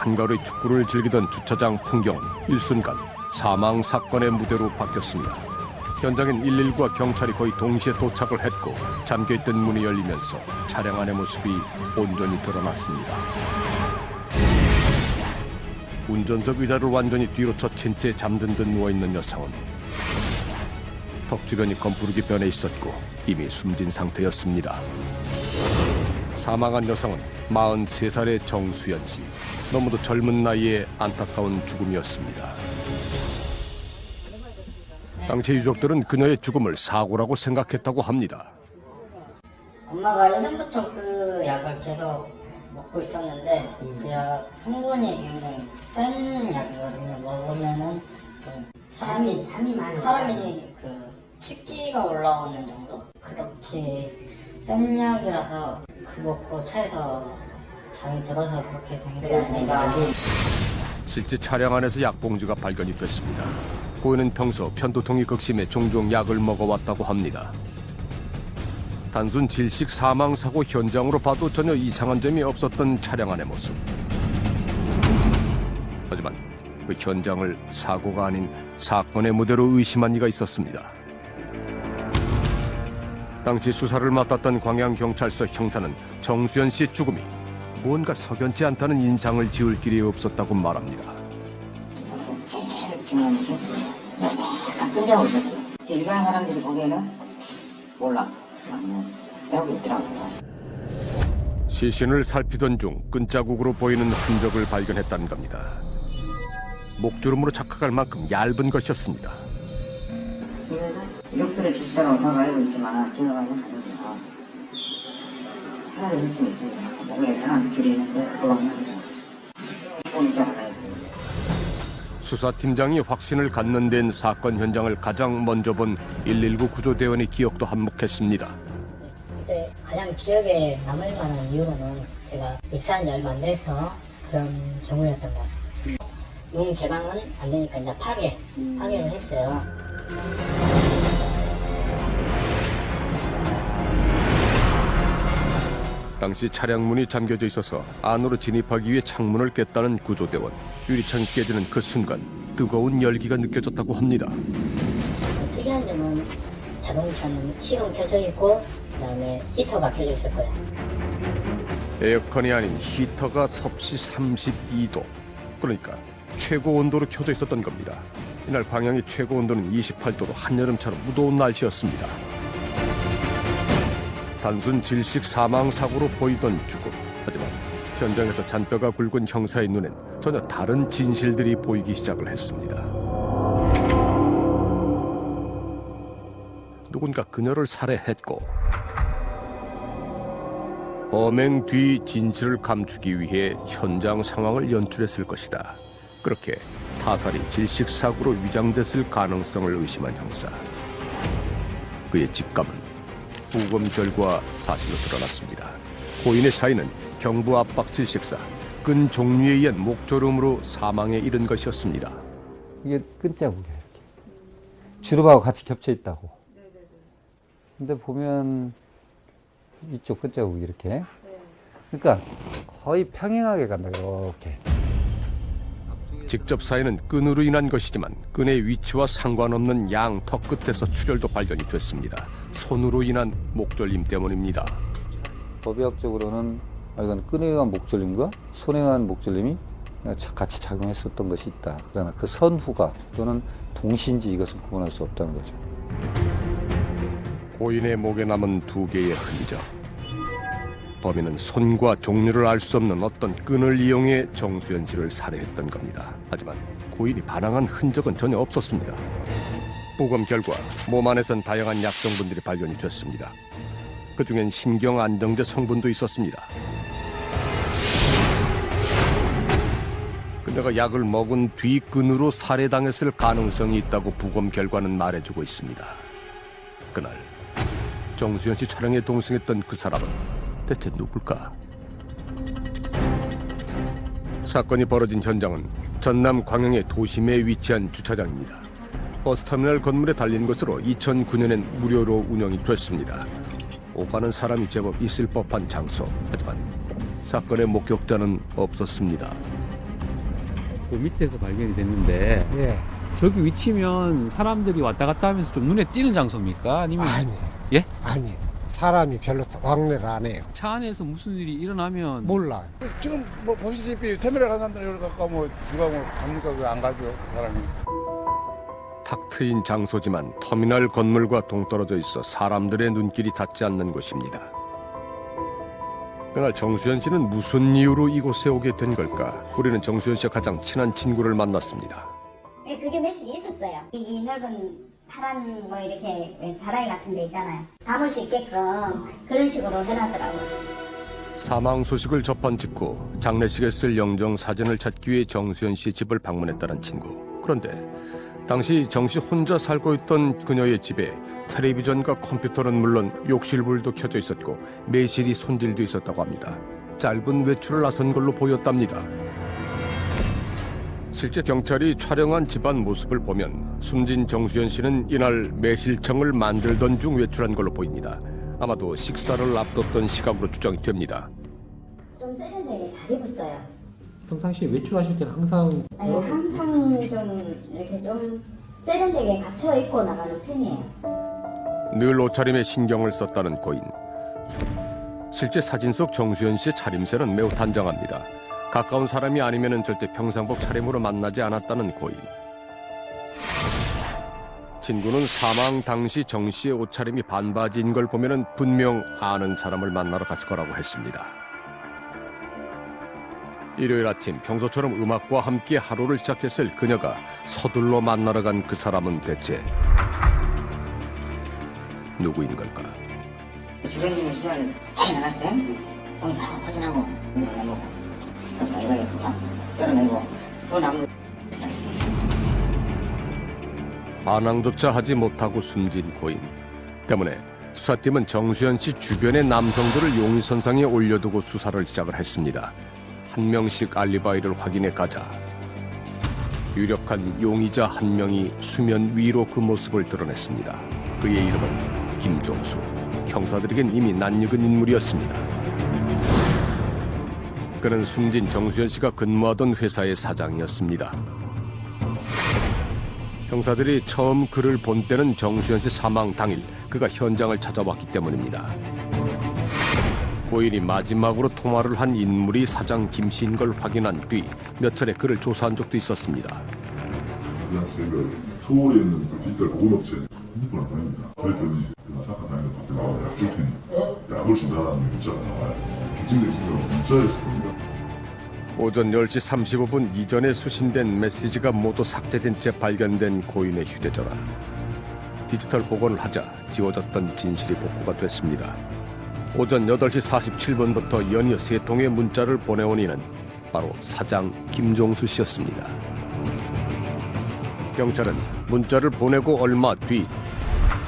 한가로이 축구를 즐기던 주차장 풍경은 일순간 사망 사건의 무대로 바뀌었습니다. 현장엔 119와 경찰이 거의 동시에 도착을 했고 잠겨있던 문이 열리면서 차량 안의 모습이 온전히 드러났습니다. 운전석 의자를 완전히 뒤로 젖힌 채 잠든 듯 누워있는 여성은 턱 주변이 검부르게 변해 있었고 이미 숨진 상태였습니다. 사망한 여성은 43살의 정수연 씨. 너무도 젊은 나이에 안타까운 죽음이었습니다. 당시 유족들은 그녀의 죽음을 사고라고 생각했다고 합니다. 엄마가 예전부터 그 약을 계속 먹고 있었는데 그 약 성분이 굉장히 센 약이거든요. 먹으면은 사람이 그 취기가 올라오는 정도? 그렇게 센 약이라서 그 먹고 차에서 잠이 들어서 그렇게 된 게 아닌가. 실제 차량 안에서 약봉지가 발견이 됐습니다. 고인은 평소 편두통이 극심해 종종 약을 먹어왔다고 합니다. 단순 질식 사망 사고 현장으로 봐도 전혀 이상한 점이 없었던 차량 안의 모습. 하지만 그 현장을 사고가 아닌 사건의 무대로 의심한 이가 있었습니다. 당시 수사를 맡았던 광양경찰서 형사는 정수연 씨의 죽음이 뭔가 석연치 않다는 인상을 지울 길이 없었다고 말합니다. 계속 중요한 것이 약간 끈적하고 있었고 일반 사람들이 보기에는 몰라 배우고 있더라고요. 시신을 살피던 중 끈자국으로 보이는 흔적을 발견했다는 겁니다. 목주름으로 착각할 만큼 얇은 것이었습니다. 이렇게를 비슷하다고 다 알고 있지만 제가 알고 있는 하나도 흠집이 있습니다. 목에 상한 길이 있는데 그거는 보니까 하나 있습니다. 수사팀장이 확신을 갖는 데는 사건 현장을 가장 먼저 본 119 구조대원의 기억도 한몫했습니다. 그때 가장 기억에 남을 만한 이유로는 제가 입사한 지 얼마 안 돼서 그런 경우였던 것 같습니다. 용 개방은 안 되니까 이제 파괴를 했어요. 당시 차량 문이 잠겨져 있어서 안으로 진입하기 위해 창문을 깼다는 구조대원. 유리창이 깨지는 그 순간 뜨거운 열기가 느껴졌다고 합니다. 특이한 점은 자동차는 시동 켜져 있고 그다음에 히터가 켜져 있을 거예요. 에어컨이 아닌 히터가 섭씨 32도. 그러니까 최고 온도로 켜져 있었던 겁니다. 이날 광양의 최고 온도는 28도로 한여름처럼 무더운 날씨였습니다. 단순 질식 사망 사고로 보이던 죽음. 하지만 현장에서 잔뼈가 굵은 형사의 눈엔 전혀 다른 진실들이 보이기 시작을 했습니다. 누군가 그녀를 살해했고 범행 뒤 진실을 감추기 위해 현장 상황을 연출했을 것이다. 그렇게 타살이 질식사고로 위장됐을 가능성을 의심한 형사. 그의 직감은 부검 결과 사실로 드러났습니다. 고인의 사인은 경부 압박 질식사, 끈 종류에 의한 목조름으로 사망에 이른 것이었습니다. 이게 끈자국이에요. 이렇게. 주름하고 같이 겹쳐 있다고. 근데 보면 이쪽 끈자국이 이렇게. 그러니까 거의 평행하게 간다. 이렇게. 직접 사인은 끈으로 인한 것이지만 끈의 위치와 상관없는 양 턱 끝에서 출혈도 발견이 됐습니다. 손으로 인한 목졸림 때문입니다. 법의학적으로는 이건 끈에 의한 목졸림과 손에 의한 목졸림이 같이 작용했었던 것이 있다. 그러나 그 선후가 또는 동시인지 이것은 구분할 수 없다는 거죠. 고인의 목에 남은 두 개의 흔적. 범인은 손과 종류를 알 수 없는 어떤 끈을 이용해 정수연 씨를 살해했던 겁니다. 하지만 고인이 반항한 흔적은 전혀 없었습니다. 부검 결과 몸 안에선 다양한 약 성분들이 발견이 됐습니다. 그중엔 신경안정제 성분도 있었습니다. 그녀가 약을 먹은 뒤 끈으로 살해당했을 가능성이 있다고 부검 결과는 말해주고 있습니다. 그날 정수연 씨 차량에 동승했던 그 사람은 대체 누굴까? 사건이 벌어진 현장은 전남 광양의 도심에 위치한 주차장입니다. 버스터미널 건물에 달린 것으로 2009년엔 무료로 운영이 됐습니다. 오가는 사람이 제법 있을 법한 장소. 하지만 사건의 목격자는 없었습니다. 그 밑에서 발견이 됐는데 예. 저기 위치면 사람들이 왔다 갔다 하면서 좀 눈에 띄는 장소입니까? 아니면 아니. 예? 아니. 사람이 별로 왕래를 안 해요. 차 안에서 무슨 일이 일어나면 몰라요. 지금 뭐 보시다시피 터미널 간다는 여기 가까 뭐 누가 뭐 갑니까? 그 안 가죠 그 사람이. 탁 트인 장소지만 터미널 건물과 동떨어져 있어 사람들의 눈길이 닿지 않는 곳입니다. 그날 정수현 씨는 무슨 이유로 이곳에 오게 된 걸까? 우리는 정수현 씨와 가장 친한 친구를 만났습니다. 예, 그게 몇십이 있었어요. 이 넓은 파란 뭐 이렇게 다라이 같은 데 있잖아요. 담을 수 있게끔 그런 식으로 해놨더라고요. 사망 소식을 접한 직후 장례식에 쓸 영정 사진을 찾기 위해 정수현 씨 집을 방문했다는 친구. 그런데 당시 정 씨 혼자 살고 있던 그녀의 집에 텔레비전과 컴퓨터는 물론 욕실불도 켜져 있었고 매실이 손질돼 있었다고 합니다. 짧은 외출을 나선 걸로 보였답니다. 실제 경찰이 촬영한 집안 모습을 보면 숨진 정수현 씨는 이날 매실청을 만들던 중 외출한 걸로 보입니다. 아마도 식사를 앞뒀던 시각으로 추정이 됩니다. 좀 세련되게 잘 입었어요. 평상시에 외출하실 때는 항상 아니, 항상 좀 이렇게 좀 세련되게 갖춰 입고 나가는 편이에요. 늘 옷차림에 신경을 썼다는 고인. 실제 사진 속 정수현 씨의 차림새는 매우 단정합니다. 가까운 사람이 아니면 절대 평상복 차림으로 만나지 않았다는 고인. 친구는 사망 당시 정 씨의 옷차림이 반바지인 걸 보면 분명 아는 사람을 만나러 갔을 거라고 했습니다. 일요일 아침 평소처럼 음악과 함께 하루를 시작했을 그녀가 서둘러 만나러 간 그 사람은 대체 누구인 걸까? 주변인을 수사를 다 나갔어요. 동사 확인하고 내고 이거에 떨어내고 또 나무 반항조차 하지 못하고 숨진 고인 때문에 수사팀은 정수현 씨 주변의 남성들을 용의선상에 올려두고 수사를 시작을 했습니다. 한 명씩 알리바이를 확인해 가자 유력한 용의자 한 명이 수면 위로 그 모습을 드러냈습니다. 그의 이름은 김종수. 형사들에겐 이미 낯익은 인물이었습니다. 그는 숨진 정수현 씨가 근무하던 회사의 사장이었습니다. 형사들이 처음 그를 본 때는 정수현 씨 사망 당일 그가 현장을 찾아왔기 때문입니다. 고인이 마지막으로 통화를 한 인물이 사장 김 씨인 걸 확인한 뒤 몇 차례 그를 조사한 적도 있었습니다. 그냥 저희가 서울에 있는 그 디지털 보건업체 핸드폰을 보냅니다. 그랬더니 그 사건 당일에 밖에 나와서 약 줄 테니 약을 준다는 문자가 나와요. 기증된 생각은 문자였을 겁니다. 오전 10시 35분 이전에 수신된 메시지가 모두 삭제된 채 발견된 고인의 휴대전화. 디지털 복원을 하자 지워졌던 진실이 복구가 됐습니다. 오전 8시 47분부터 연이어 3통의 문자를 보내온 이는 바로 사장 김종수 씨였습니다. 경찰은 문자를 보내고 얼마 뒤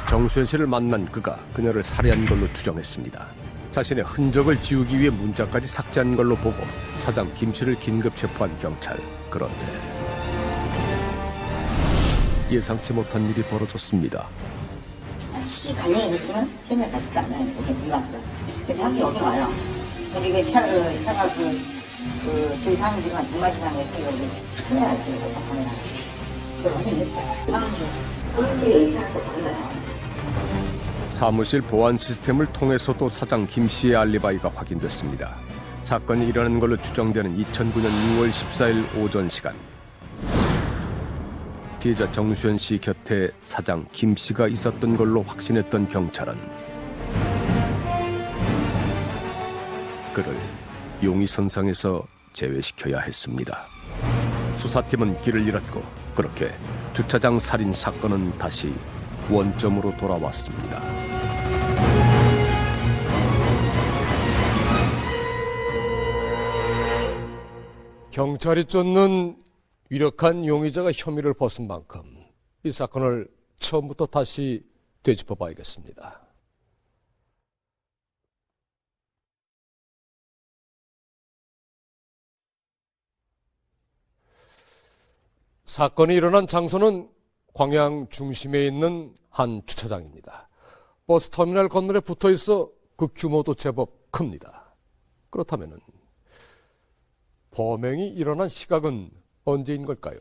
정수현 씨를 만난 그가 그녀를 살해한 걸로 추정했습니다. 자신의 흔적을 지우기 위해 문자까지 삭제한 걸로 보고 사장 김 씨를 긴급 체포한 경찰. 그런데 예상치 못한 일이 벌어졌습니다. 혹시 관련이 됐으면 현장 갔을 거 아니에요. 이렇게 불렀어. 그래서 사람들이 오긴 와요. 근데 이게 차가 저희 사람들이만 두 마리 가는 게 여기 카메라가 있어요. 카메라. 그걸 확인했어요. 사무실. 그들이 차고 간 거예요. 사무실 보안 시스템을 통해서도 사장 김 씨의 알리바이가 확인됐습니다. 사건이 일어난 걸로 추정되는 2009년 6월 14일 오전 시간. 피해자 정수현 씨 곁에 사장 김 씨가 있었던 걸로 확신했던 경찰은 그를 용의선상에서 제외시켜야 했습니다. 수사팀은 길을 잃었고 그렇게 주차장 살인 사건은 다시 원점으로 돌아왔습니다. 경찰이 쫓는 유력한 용의자가 혐의를 벗은 만큼 이 사건을 처음부터 다시 되짚어 봐야겠습니다. 사건이 일어난 장소는 광양 중심에 있는 한 주차장입니다. 버스터미널 건물에 붙어 있어 그 규모도 제법 큽니다. 그렇다면 범행이 일어난 시각은 언제인 걸까요?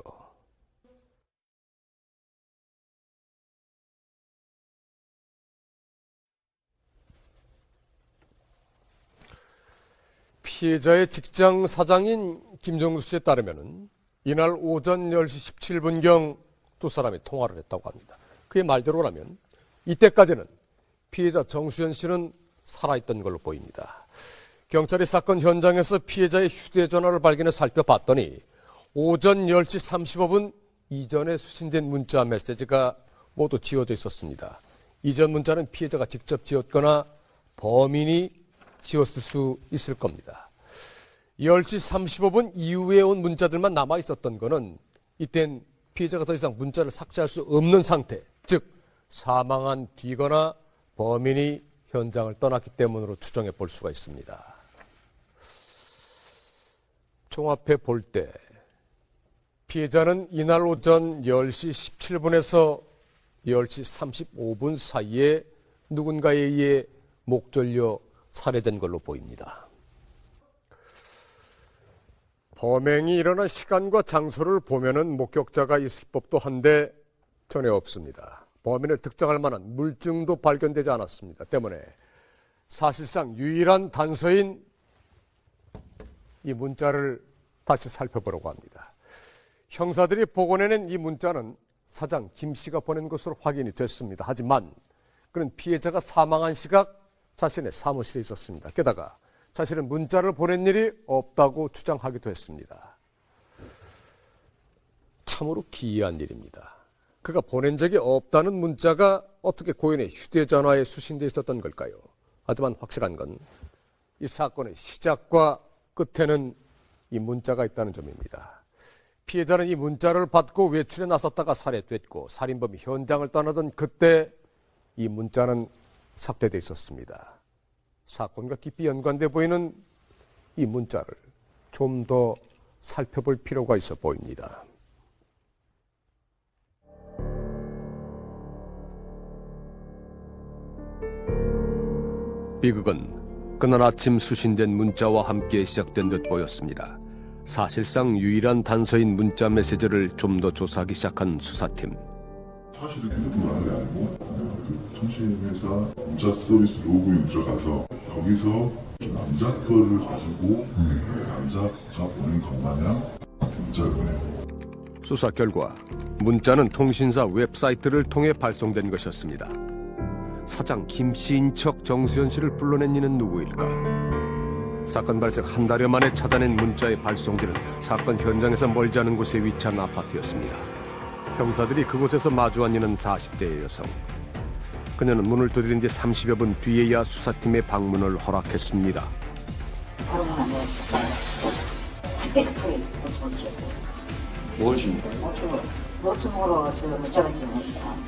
피해자의 직장 사장인 김정수 씨에 따르면 이날 오전 10시 17분경 두 사람이 통화를 했다고 합니다. 그의 말대로라면 이때까지는 피해자 정수현 씨는 살아있던 걸로 보입니다. 경찰이 사건 현장에서 피해자의 휴대전화를 발견해 살펴봤더니 오전 10시 35분 이전에 수신된 문자 메시지가 모두 지워져 있었습니다. 이전 문자는 피해자가 직접 지웠거나 범인이 지웠을 수 있을 겁니다. 10시 35분 이후에 온 문자들만 남아 있었던 거는 이땐 피해자가 더 이상 문자를 삭제할 수 없는 상태, 즉 사망한 뒤거나 범인이 현장을 떠났기 때문으로 추정해 볼 수가 있습니다. 종합해 볼 때 피해자는 이날 오전 10시 17분에서 10시 35분 사이에 누군가에 의해 목 졸려 살해된 걸로 보입니다. 범행이 일어난 시간과 장소를 보면은 목격자가 있을 법도 한데 전혀 없습니다. 범인을 특정할 만한 물증도 발견되지 않았습니다. 때문에 사실상 유일한 단서인 이 문자를 다시 살펴보려고 합니다. 형사들이 복원해낸 이 문자는 사장 김 씨가 보낸 것으로 확인이 됐습니다. 하지만 그는 피해자가 사망한 시각 자신의 사무실에 있었습니다. 게다가 자신은 문자를 보낸 일이 없다고 주장하기도 했습니다. 참으로 기이한 일입니다. 그가 보낸 적이 없다는 문자가 어떻게 고인의 휴대전화에 수신되어 있었던 걸까요? 하지만 확실한 건 이 사건의 시작과 끝에는 이 문자가 있다는 점입니다. 피해자는 이 문자를 받고 외출에 나섰다가 살해됐고 살인범이 현장을 떠나던 그때 이 문자는 삭제되어 있었습니다. 사건과 깊이 연관돼 보이는 이 문자를 좀 더 살펴볼 필요가 있어 보입니다. 비극은 그날 아침 수신된 문자와 함께 시작된 듯 보였습니다. 사실상 유일한 단서인 문자 메시지를 좀 더 조사하기 시작한 수사팀. 사실은 휴대폰을 하는 게 아니고 그 통신회사 문자 서비스 로그인 들어가서 거기서 남자 거를 가지고 남자가 보낸 것 마냥 문자를 보내요. 수사 결과 문자는 통신사 웹사이트를 통해 발송된 것이었습니다. 사장 김 씨인 척 정수현 씨를 불러낸 이는 누구일까? 사건 발생 한 달여 만에 찾아낸 문자의 발송지는 사건 현장에서 멀지 않은 곳에 위치한 아파트였습니다. 형사들이 그곳에서 마주한 이는 40대의 여성. 그녀는 문을 두드린 뒤 30여 분 뒤에야 수사팀의 방문을 허락했습니다. 바로 안 돼. 그때 노트북을 지었어요. 뭘 지금? 노트북으로 저 문자를 지었어요.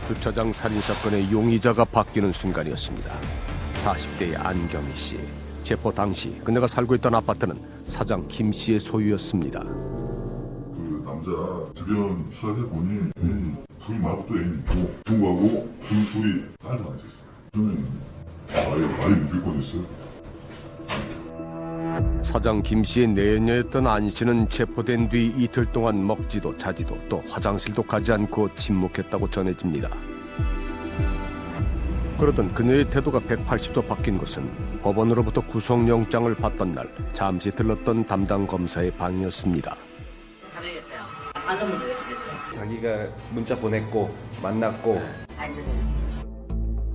주차장 살인사건의 용의자가 바뀌는 순간이었습니다. 40대의 안경희 씨. 체포 당시 그녀가 살고 있던 아파트는 사장 김 씨의 소유였습니다. 그 남자 주변 수사해보니 둘이 말고 또 애인이 있고 친구하고 둘이 딸도 하나 있었어요. 저는 아예 느낄 뻔했어요. 사장 김 씨의 내연녀였던 안 씨는 체포된 뒤 이틀 동안 먹지도 자지도 또 화장실도 가지 않고 침묵했다고 전해집니다. 그러던 그녀의 태도가 180도 바뀐 것은 법원으로부터 구속영장을 받던 날 잠시 들렀던 담당 검사의 방이었습니다. 참여했어요. 어떤 분들 외출했어요? 자기가 문자 보냈고 만났고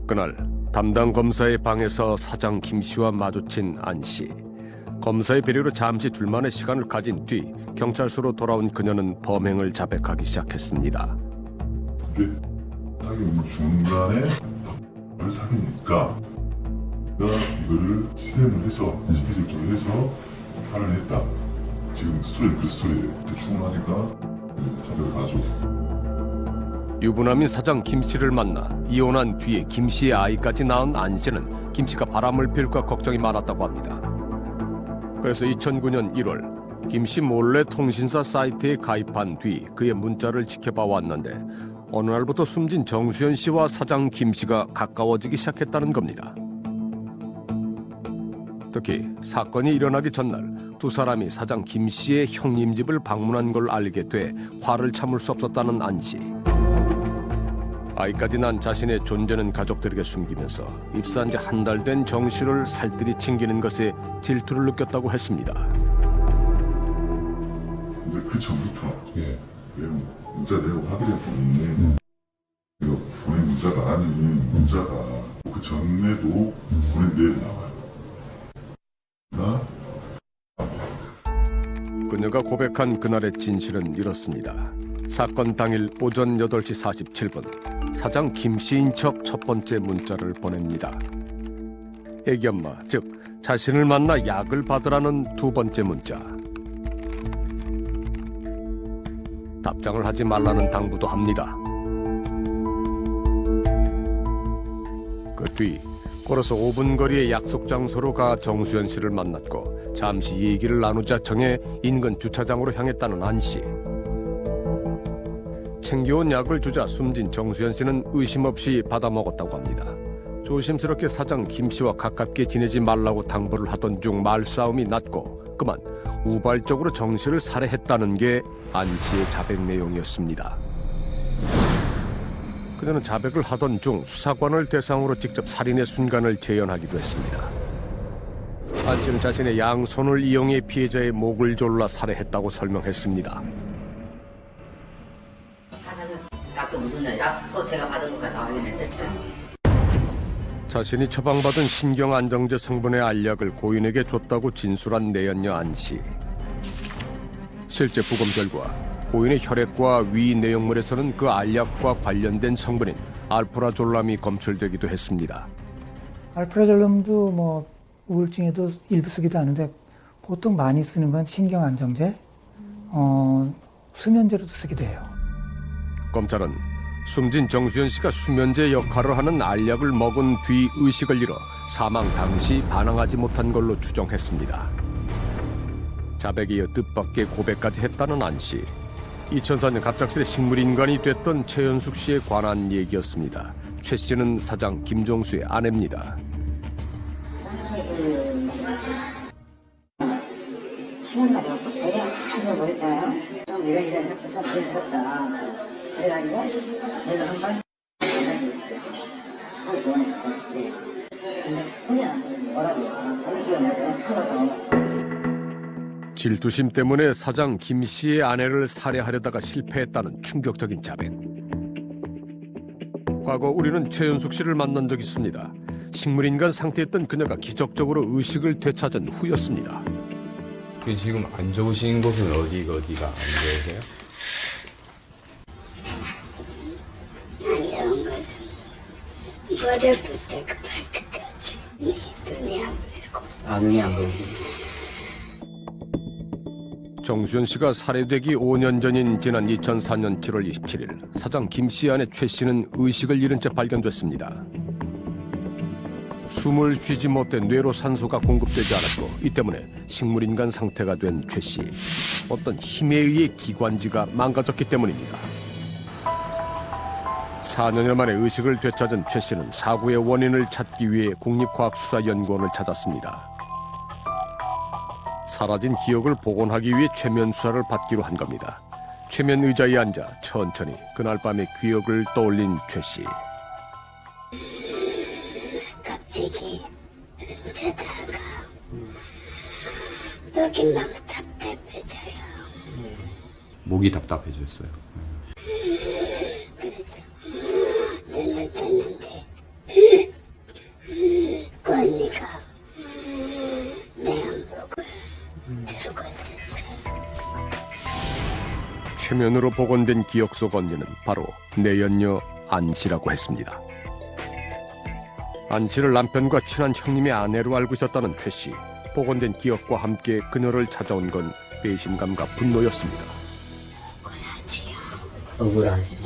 그날 담당 검사의 방에서 사장 김 씨와 마주친 안 씨. 검사의 배려로 잠시 둘만의 시간을 가진 뒤 경찰서로 돌아온 그녀는 범행을 자백하기 시작했습니다. 그게 사귀는 중간에 를 사귀니까 내가 이거를 시샘을 해서 시기적으로 해서 화를 냈다. 지금 그 스토리에 충분하니까 자백을 가죠. 유부남인 사장 김 씨를 만나 이혼한 뒤에 김 씨의 아이까지 낳은 안 씨는 김 씨가 바람을 필까 걱정이 많았다고 합니다. 그래서 2009년 1월 김 씨 몰래 통신사 사이트에 가입한 뒤 그의 문자를 지켜봐 왔는데 어느 날부터 숨진 정수현 씨와 사장 김 씨가 가까워지기 시작했다는 겁니다. 특히 사건이 일어나기 전날 두 사람이 사장 김 씨의 형님 집을 방문한 걸 알게 돼 화를 참을 수 없었다는 안 씨. 아이까지 낳은 자신의 존재는 가족들에게 숨기면서 입사한 지 한 달 된 정 씨를 살뜰히 챙기는 것에 질투를 느꼈다고 했습니다. 이제 그 전부터 문자 내고 확인해 보니 이거 보낸 문자가 아닌 문자가 그 전에도 보낸 내용 나와요. 그녀가 고백한 그날의 진실은 이렇습니다. 사건 당일 오전 8시 47분 사장 김 씨인 척 첫 번째 문자를 보냅니다. 애기 엄마, 즉 자신을 만나 약을 받으라는 두 번째 문자. 답장을 하지 말라는 당부도 합니다. 그 뒤 걸어서 5분 거리의 약속 장소로 가 정수연 씨를 만났고 잠시 얘기를 나누자 정해 인근 주차장으로 향했다는 안 씨. 챙겨온 약을 주자 숨진 정수연 씨는 의심 없이 받아 먹었다고 합니다. 조심스럽게 사장 김 씨와 가깝게 지내지 말라고 당부를 하던 중 말싸움이 났고 그만 우발적으로 정 씨를 살해했다는 게 안 씨의 자백 내용이었습니다. 그녀는 자백을 하던 중 수사관을 대상으로 직접 살인의 순간을 재현하기도 했습니다. 안 씨는 자신의 양손을 이용해 피해자의 목을 졸라 살해했다고 설명했습니다. 약도 무슨 약도 제가 받은 것까지 다 확인했어요. 자신이 처방받은 신경안정제 성분의 알약을 고인에게 줬다고 진술한 내연녀 안 씨. 실제 부검 결과 고인의 혈액과 위 내용물에서는 그 알약과 관련된 성분인 알프라졸람이 검출되기도 했습니다. 알프라졸람도 뭐 우울증에도 일부 쓰기도 하는데 보통 많이 쓰는 건 신경안정제, 수면제로도 쓰기도 해요. 검찰은 숨진 정수연 씨가 수면제 역할을 하는 알약을 먹은 뒤 의식을 잃어 사망 당시 반항하지 못한 걸로 추정했습니다. 자백에 이어 뜻밖의 고백까지 했다는 안 씨. 2004년 갑작스레 식물인간이 됐던 최현숙 씨에 관한 얘기였습니다. 최 씨는 사장 김종수의 아내입니다. 시간 가지고 되게 한번 보였잖아요. 좀 이런 해서 되게 들었다. 그래가지고 내가 한번 근데 그냥 뭐라고 자기 기억나서 하고서 질투심 때문에 사장 김 씨의 아내를 살해하려다가 실패했다는 충격적인 자백. 과거 우리는 최현숙 씨를 만난 적이 있습니다. 식물인간 상태였던 그녀가 기적적으로 의식을 되찾은 후였습니다. 지금 안 좋으신 곳은 어디가 안 좋으세요? 안 좋은 것은 머리부터 발끝까지 눈이 안 보이고. 눈이 안 보이고. 정수연 씨가 살해되기 5년 전인 지난 2004년 7월 27일 사장 김 씨 아내 최 씨는 의식을 잃은 채 발견됐습니다. 숨을 쉬지 못해 뇌로 산소가 공급되지 않았고 이 때문에 식물인간 상태가 된 최 씨. 어떤 힘에 의해 기관지가 망가졌기 때문입니다. 4년여 만에 의식을 되찾은 최 씨는 사고의 원인을 찾기 위해 국립과학수사연구원을 찾았습니다. 사라진 기억을 복원하기 위해 최면 수사를 받기로 한 겁니다. 최면 의자에 앉아 천천히 그날 밤의 기억을 떠올린 최 씨. 갑자기 자다가 목이 막 답답해져요. 목이 답답해졌어요. 그래서 눈을 떴는데 그 언니가 내 안복을 들고 있었어요. 최면으로 복원된 기억 속 언니는 바로 내연녀 안 씨라고 했습니다. 안 씨를 남편과 친한 형님의 아내로 알고 있었다는 최 씨. 복원된 기억과 함께 그녀를 찾아온 건 배신감과 분노였습니다. 억울하지요. 억울하지.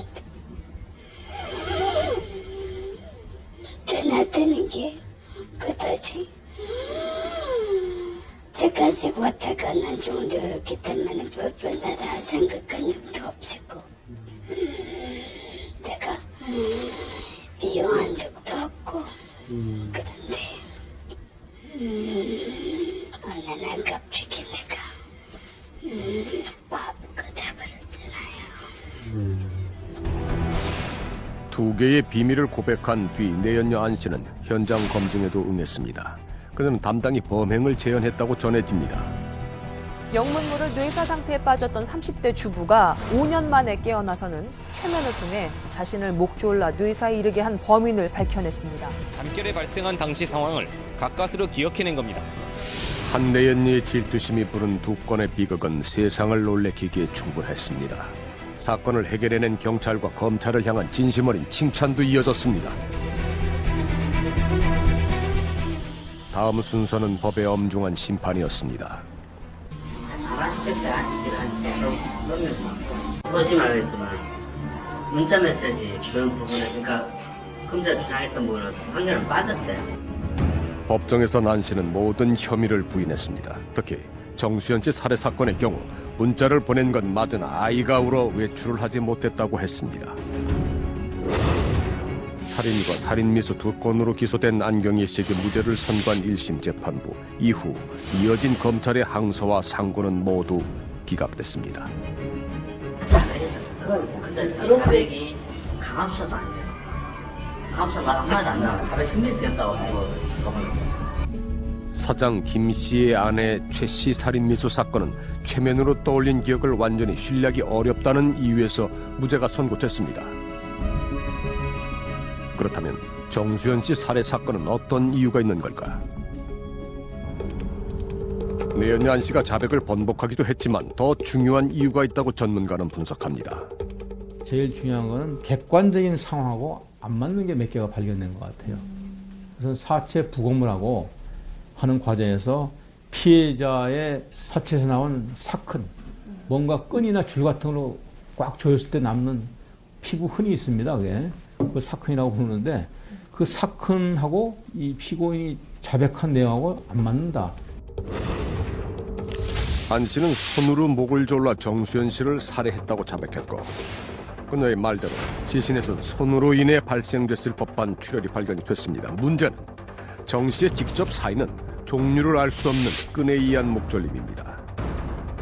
떠나드는 게 그다지 저까지 왔다가 난 정도였기 때문에 불편하다 생각한 적도 없었고 내가 미워한 적도 없고 그런데 내가 깜찍이니까 밥 끄다버렸잖아요. 두 개의 비밀을 고백한 뒤 내연녀 안 씨는 현장 검증에도 응했습니다. 그는 담당이 범행을 재현했다고 전해집니다. 영문모를 뇌사 상태에 빠졌던 30대 주부가 5년 만에 깨어나서는 최면을 통해 자신을 목 졸라 뇌사에 이르게 한 범인을 밝혀냈습니다. 잠결에 발생한 당시 상황을 가까스로 기억해낸 겁니다. 한 내연녀의 질투심이 부른 두 건의 비극은 세상을 놀래키기에 충분했습니다. 사건을 해결해낸 경찰과 검찰을 향한 진심 어린 칭찬도 이어졌습니다. 다음 순서는 법의 엄중한 심판이었습니다. 소심하겠지만 문자 메시지 그런 부분에 그러니까 금자 주장했던 부분은 확률은 빠졌어요. 법정에서 난 씨는 모든 혐의를 부인했습니다. 특히 정수연 씨 살해 사건의 경우 문자를 보낸 건 맞으나 아이가 울어 외출을 하지 못했다고 했습니다. 살인과 살인미수 두 건으로 기소된 안경희 씨에게 무죄를 선고한 1심 재판부. 이후 이어진 검찰의 항소와 상고는 모두 기각됐습니다. 근데 자백이 강압수사도 아니에요. 강압수사 말 한마디 안 나와요. 자백 신빙성이 없다고 사장 김 씨의 아내 최 씨 살인미수 사건은 최면으로 떠올린 기억을 완전히 신뢰하기 어렵다는 이유에서 무죄가 선고됐습니다. 그렇다면 정수연 씨 살해 사건은 어떤 이유가 있는 걸까? 내연녀 안 씨가 자백을 번복하기도 했지만 더 중요한 이유가 있다고 전문가는 분석합니다. 제일 중요한 거는 객관적인 상황하고 안 맞는 게 몇 개가 발견된 것 같아요. 그래서 사체 부검을 하는 과정에서 피해자의 사체에서 나온 사큰, 뭔가 끈이나 줄 같은 걸로 꽉 조였을 때 남는 피부 흔이 있습니다. 그게. 그 사큰이라고 부르는데 그 사큰하고 이 피고인이 자백한 내용하고 안 맞는다. 안 씨는 손으로 목을 졸라 정수연 씨를 살해했다고 자백했고 그녀의 말대로 시신에서 손으로 인해 발생됐을 법한 출혈이 발견이 됐습니다. 문제는 정 씨의 직접 사인은 종류를 알 수 없는 끈에 의한 목졸림입니다.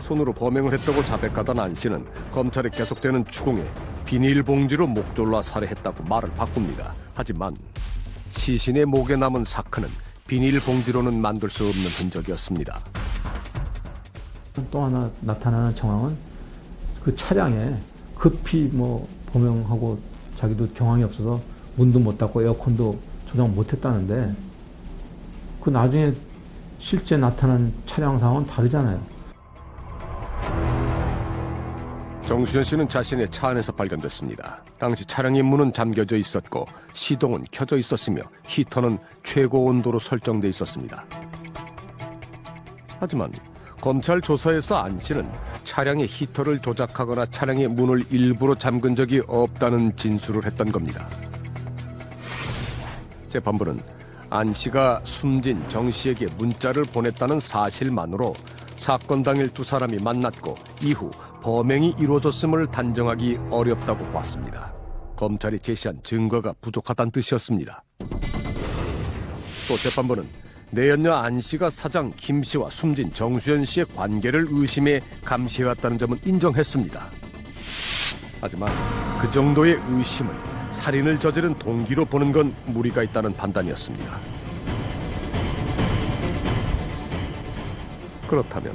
손으로 범행을 했다고 자백하던 안 씨는 검찰에 계속되는 추궁에 비닐봉지로 목 졸라 살해했다고 말을 바꿉니다. 하지만 시신의 목에 남은 사큰은 비닐봉지로는 만들 수 없는 흔적이었습니다. 또 하나 나타나는 정황은 그 차량에 급히 범행하고 자기도 경황이 없어서 문도 못 닫고 에어컨도 조정 못 했다는데 그 나중에 실제 나타난 차량 상황은 다르잖아요. 정수연 씨는 자신의 차 안에서 발견됐습니다. 당시 차량의 문은 잠겨져 있었고 시동은 켜져 있었으며 히터는 최고 온도로 설정돼 있었습니다. 하지만 검찰 조사에서 안 씨는 차량의 히터를 조작하거나 차량의 문을 일부러 잠근 적이 없다는 진술을 했던 겁니다. 재판부는 안 씨가 숨진 정 씨에게 문자를 보냈다는 사실만으로 사건 당일 두 사람이 만났고 이후 범행이 이루어졌음을 단정하기 어렵다고 봤습니다. 검찰이 제시한 증거가 부족하다는 뜻이었습니다. 또 재판부는 내연녀 안 씨가 사장 김 씨와 숨진 정수연 씨의 관계를 의심해 감시해왔다는 점은 인정했습니다. 하지만 그 정도의 의심을 살인을 저지른 동기로 보는 건 무리가 있다는 판단이었습니다. 그렇다면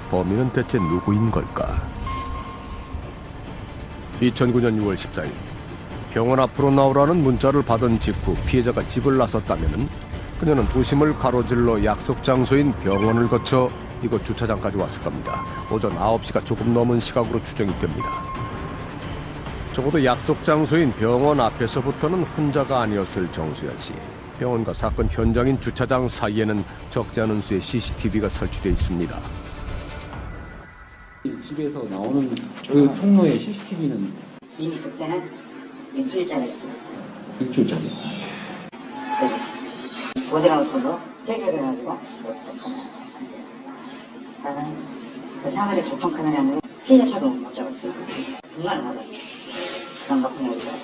범인은 대체 누구인 걸까? 2009년 6월 14일 병원 앞으로 나오라는 문자를 받은 직후 피해자가 집을 나섰다면 그녀는 도심을 가로질러 약속 장소인 병원을 거쳐 이곳 주차장까지 왔을 겁니다. 오전 9시가 조금 넘은 시각으로 추정이 됩니다. 적어도 약속 장소인 병원 앞에서부터는 혼자가 아니었을 정수연 씨. 병원과 사건 현장인 주차장 사이에는 적지 않은 수의 CCTV가 설치되어 있습니다. 집에서 나오는 그 통로의 CCTV는 이미 그때는 일주일짜리 했어요. 일주일짜리. 고등학교도 폐쇄돼가지고 없었잖아요. 나는 그 사거리 교통카메라는 피해자도 못 잡았어요. 정말 맞아요. 그런 같은 게 있어요.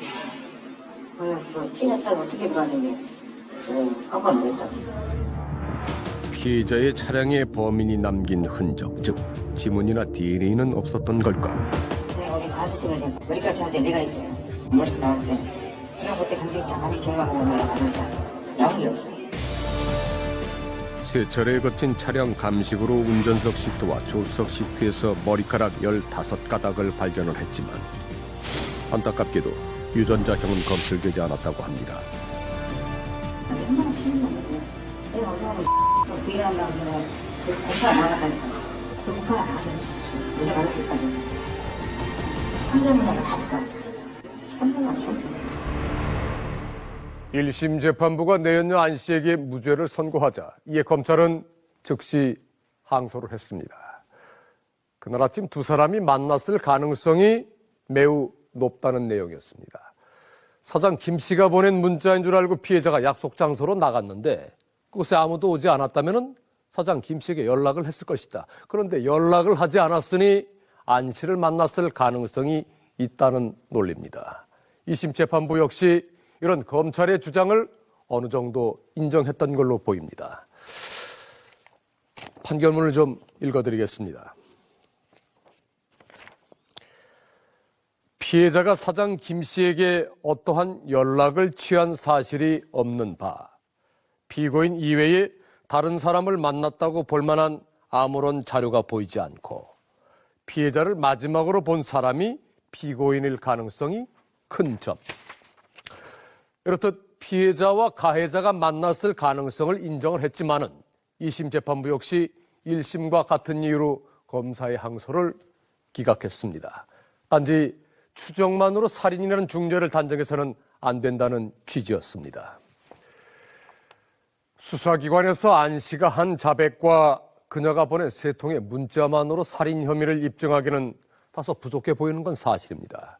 그래서 그 피해자를 어떻게 들어왔는지 저 깜빡 놀랐다고. 피해자의 차량에 범인이 남긴 흔적, 즉 지문이나 DNA는 없었던 걸까? 내가 우리 아저씨를 잡고 머리까지 할 때 내가 있어요. 머리 나올 때. 그럼 그때 감기 결과 보고 올라가서 나온 게 없어요. 세 차례에 거친 차량 감식으로 운전석 시트와 조수석 시트에서 머리카락 15가닥을 발견을 했지만 안타깝게도 유전자형은 검출되지 않았다고 합니다. 얼마나 심했는데 내가 얼마나 그 일한다고 내가 그 공파를 나갔다니까. 그 공파가 나가서 내가 나갔다니까. 환자문제가 다 듣고 왔어. 천명만 천 1심 재판부가 내연녀 안 씨에게 무죄를 선고하자 이에 검찰은 즉시 항소를 했습니다. 그날 아침 두 사람이 만났을 가능성이 매우 높다는 내용이었습니다. 사장 김 씨가 보낸 문자인 줄 알고 피해자가 약속 장소로 나갔는데 그곳에 아무도 오지 않았다면 사장 김 씨에게 연락을 했을 것이다. 그런데 연락을 하지 않았으니 안 씨를 만났을 가능성이 있다는 논리입니다. 2심 재판부 역시 이런 검찰의 주장을 어느 정도 인정했던 걸로 보입니다. 판결문을 좀 읽어드리겠습니다. 피해자가 사장 김 씨에게 어떠한 연락을 취한 사실이 없는 바, 피고인 이외에 다른 사람을 만났다고 볼 만한 아무런 자료가 보이지 않고 피해자를 마지막으로 본 사람이 피고인일 가능성이 큰 점. 이렇듯 피해자와 가해자가 만났을 가능성을 인정을 했지만은 2심 재판부 역시 1심과 같은 이유로 검사의 항소를 기각했습니다. 단지 추정만으로 살인이라는 중죄를 단정해서는 안 된다는 취지였습니다. 수사기관에서 안 씨가 한 자백과 그녀가 보낸 세 통의 문자만으로 살인 혐의를 입증하기는 다소 부족해 보이는 건 사실입니다.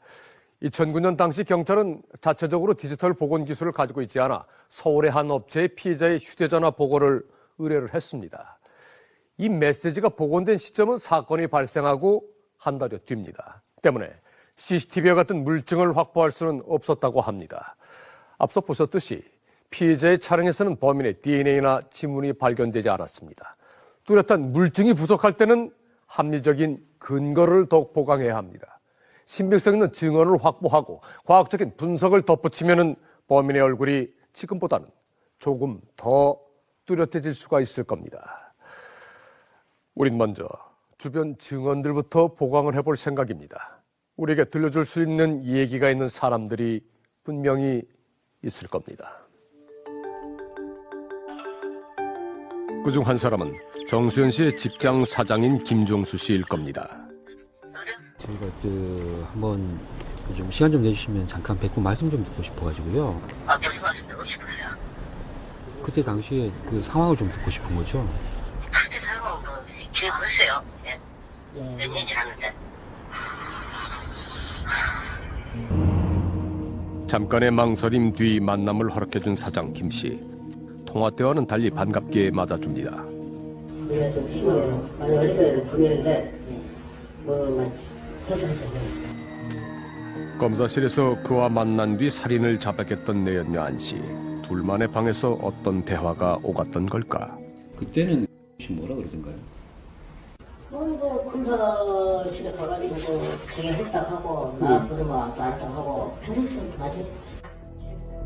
2009년 당시 경찰은 자체적으로 디지털 복원 기술을 가지고 있지 않아 서울의 한 업체에 피해자의 휴대전화 복원을 의뢰를 했습니다. 이 메시지가 복원된 시점은 사건이 발생하고 한 달여 뒤입니다. 때문에 CCTV와 같은 물증을 확보할 수는 없었다고 합니다. 앞서 보셨듯이 피해자의 차량에서는 범인의 DNA나 지문이 발견되지 않았습니다. 뚜렷한 물증이 부족할 때는 합리적인 근거를 더욱 보강해야 합니다. 신빙성 있는 증언을 확보하고 과학적인 분석을 덧붙이면 범인의 얼굴이 지금보다는 조금 더 뚜렷해질 수가 있을 겁니다. 우린 먼저 주변 증언들부터 보강을 해볼 생각입니다. 우리에게 들려줄 수 있는 얘기가 있는 사람들이 분명히 있을 겁니다. 그중 한 사람은 정수현 씨의 직장 사장인 김종수 씨일 겁니다. 저희가 한번 좀 시간 좀 내주시면 잠깐 뵙고 말씀 좀 듣고 싶어가지고요. 무슨 말씀 듣고 싶으세요? 그때 당시에 그 상황을 좀 듣고 싶은 거죠. 그때 상황 기억하세요? 예. 몇 년 지났는데. 잠깐의 망설임 뒤 만남을 허락해준 사장 김 씨. 통화 때와는 달리 반갑게 맞아줍니다. 우리가 좀 피곤해요. 많이 어저께 보내는데 검사실에서 그와 만난 뒤 살인을 자백했던 내연녀 안 씨. 둘만의 방에서 어떤 대화가 오갔던 걸까? 그때는 뭐라 그러던가요? 검사실에 가가지고 자기가 했다고 하고 나한테도 막 나왔다고 하고 평소처럼 맞지.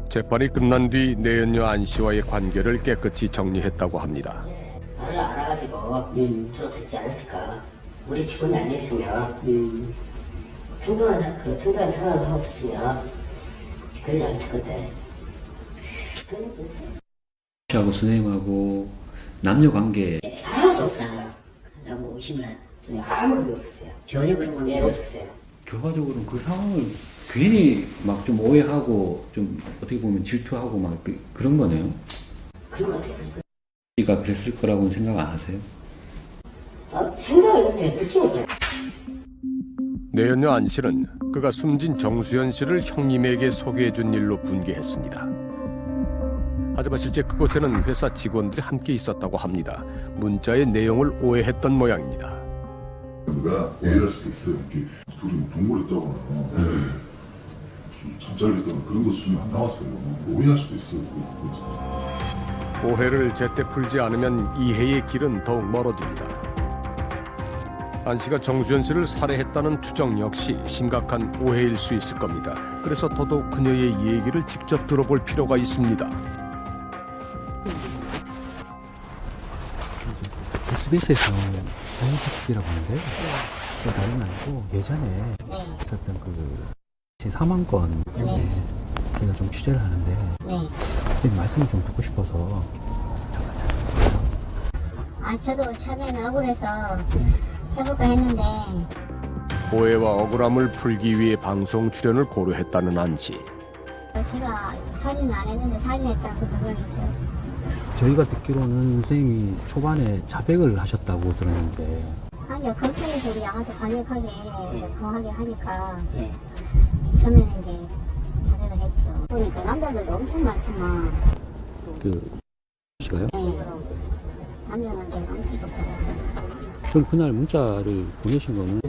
재판이 끝난 뒤 내연녀 안 씨와의 관계를 깨끗이 정리했다고 합니다. 나를 알아가지고 저렇게 않았을까. 우리 직원이 아니었으면 평범한 생활을 하고 있었으면 그러지 않았을 건데. 하고 선생님하고 남녀 관계 아무도 없어요. 라고 의심을 전혀 아무도 없었어요. 전혀 그런 건 없었어요. 결과적으로는 그 상황을 괜히 막 좀 오해하고 좀 어떻게 보면 질투하고 막 그런 거네요. 그런 것 같아요. 가 그랬을 거라고는 생각 안 하세요? 생각을 그렇게 해보지 못해요. 내연녀 안 씨는 그가 숨진 정수현 씨를 형님에게 소개해준 일로 분개했습니다. 하지만 실제 그곳에는 회사 직원들이 함께 있었다고 합니다. 문자의 내용을 오해했던 모양입니다. 내가 오해할 수도 있어요. 이렇게 둘이 동거했다거나 잠자리했다거나 그런 거 수준이 안 나왔어요. 오해할 수도 있어요. 오해를 제때 풀지 않으면 이해의 길은 더욱 멀어집니다. 안 씨가 정수연 씨를 살해했다는 추정 역시 심각한 오해일 수 있을 겁니다. 그래서 더더욱 그녀의 얘기를 직접 들어볼 필요가 있습니다. SBS에서 공직이라고 하는데 또 다른 말고 예전에 있었던 제 사망권 때문에 제가 좀 취재를 하는데 선생님 말씀을 좀 듣고 싶어서 저도 처음에는 억울해서 해볼까 했는데 오해와 억울함을 풀기 위해 방송 출연을 고려했다는 안 씨. 제가 살인 안 했는데 살인했다고 그러죠. 저희가 듣기로는 선생님이 초반에 자백을 하셨다고 들었는데 아니요, 검찰에서 우리 양한테 강력하게 강하게 하니까 처음에는 이제 자백을 했죠. 보니까 남자들도 엄청 많지만 씨가요? 네, 남자한테 엄청 복잡했죠. 그럼 그날 문자를 보내신 거는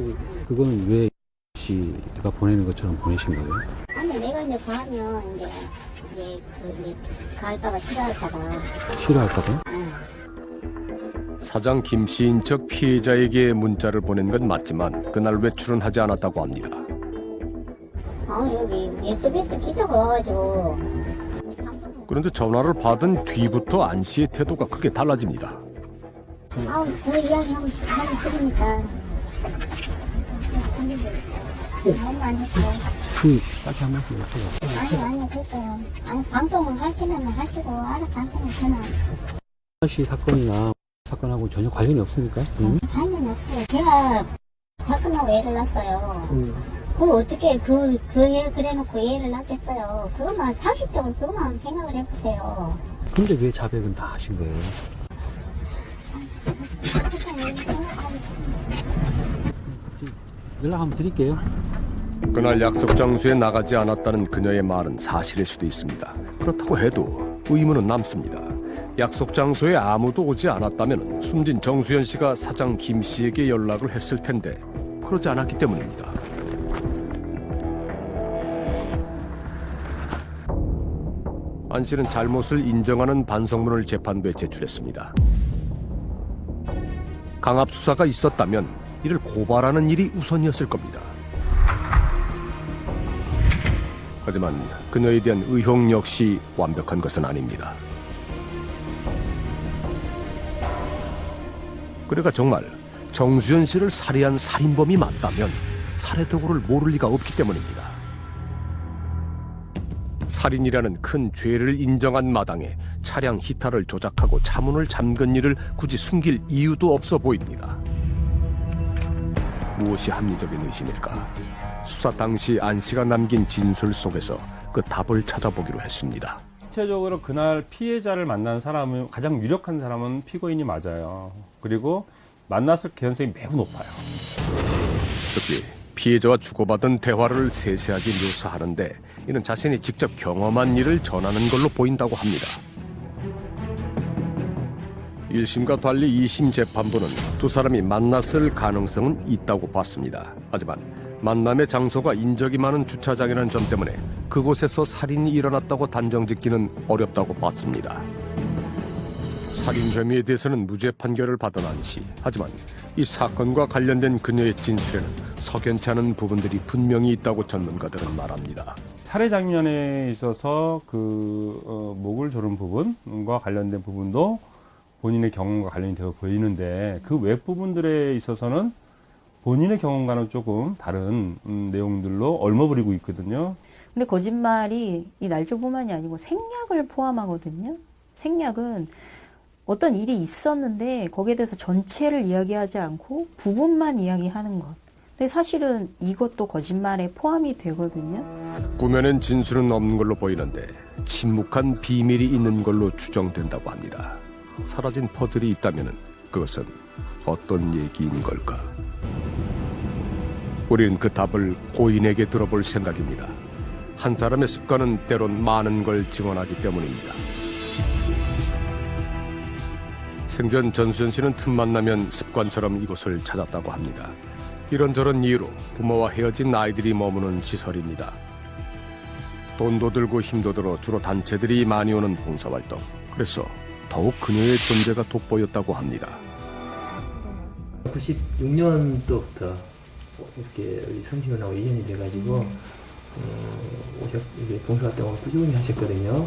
그거는 왜 씨가 보내는 것처럼 보내신 거예요? 아니 내가 이제 가면 이제 가을바가 싫어할까봐. 싫어할까봐? 사장 김 씨인 척 피해자에게 문자를 보낸 건 맞지만 그날 외출은 하지 않았다고 합니다. 여기 SBS 기자가 와가지고. 그런데 전화를 받은 뒤부터 안 씨의 태도가 크게 달라집니다. 그 이야기 하기 싫으니까. 너무 안 했어요. 딱히 한 말씀 해주세요. 아니, 됐어요. 방송을 하시면 하시고, 알아서 하세요, 저는. 씨 사건이나 사건하고 전혀 관련이 없으니까? 관련이 없어요. 제가 사건하고 애를 낳았어요. 그걸 어떻게 그 애를 그래놓고 애를 낳겠어요. 그것만 상식적으로 그것만 생각을 해보세요. 근데 왜 자백은 다 하신 거예요? 연락 한번 드릴게요. 그날 약속 장소에 나가지 않았다는 그녀의 말은 사실일 수도 있습니다. 그렇다고 해도 의문은 남습니다. 약속 장소에 아무도 오지 않았다면 숨진 정수연 씨가 사장 김 씨에게 연락을 했을 텐데 그러지 않았기 때문입니다. 안 씨는 잘못을 인정하는 반성문을 재판부에 제출했습니다. 강압 수사가 있었다면 이를 고발하는 일이 우선이었을 겁니다. 하지만 그녀에 대한 의혹 역시 완벽한 것은 아닙니다. 그래가 정말 정수연 씨를 살해한 살인범이 맞다면 살해 도구를 모를 리가 없기 때문입니다. 살인이라는 큰 죄를 인정한 마당에 차량 히타를 조작하고 차문을 잠근 일을 굳이 숨길 이유도 없어 보입니다. 무엇이 합리적인 의심일까? 수사 당시 안 씨가 남긴 진술 속에서 그 답을 찾아보기로 했습니다. 실제적으로 그날 피해자를 만난 사람은 가장 유력한 사람은 피고인이 맞아요. 그리고 만났을 개연성이 매우 높아요. 특히 피해자와 주고받은 대화를 세세하게 묘사하는데 이는 자신이 직접 경험한 일을 전하는 걸로 보인다고 합니다. 1심과 달리 2심 재판부는 두 사람이 만났을 가능성은 있다고 봤습니다. 하지만 만남의 장소가 인적이 많은 주차장이라는 점 때문에 그곳에서 살인이 일어났다고 단정짓기는 어렵다고 봤습니다. 살인 혐의에 대해서는 무죄 판결을 받은 안 씨. 하지만 이 사건과 관련된 그녀의 진술에는 석연치 않은 부분들이 분명히 있다고 전문가들은 말합니다. 살해 장면에 있어서 목을 조른 부분과 관련된 부분도 본인의 경험과 관련이 되어 보이는데 그 외 부분들에 있어서는 본인의 경험과는 조금 다른 내용들로 얼머무리고 있거든요. 근데 거짓말이 이 날조뿐만이 아니고 생략을 포함하거든요. 생략은 어떤 일이 있었는데 거기에 대해서 전체를 이야기하지 않고 부분만 이야기하는 것. 근데 사실은 이것도 거짓말에 포함이 되거든요. 꾸며낸 진술은 없는 걸로 보이는데 침묵한 비밀이 있는 걸로 추정된다고 합니다. 사라진 퍼즐이 있다면 그것은 어떤 얘기인 걸까? 우리는 그 답을 고인에게 들어볼 생각입니다. 한 사람의 습관은 때론 많은 걸 증언하기 때문입니다. 생전 전수연 씨는 틈만 나면 습관처럼 이곳을 찾았다고 합니다. 이런저런 이유로 부모와 헤어진 아이들이 머무는 시설입니다. 돈도 들고 힘도 들어 주로 단체들이 많이 오는 봉사활동. 그래서 더욱 그녀의 존재가 돋보였다고 합니다. 96년도부터 이렇게 우리 성신원하고 인연이 돼가지고 이게 봉사활동을 꾸준히 하셨거든요.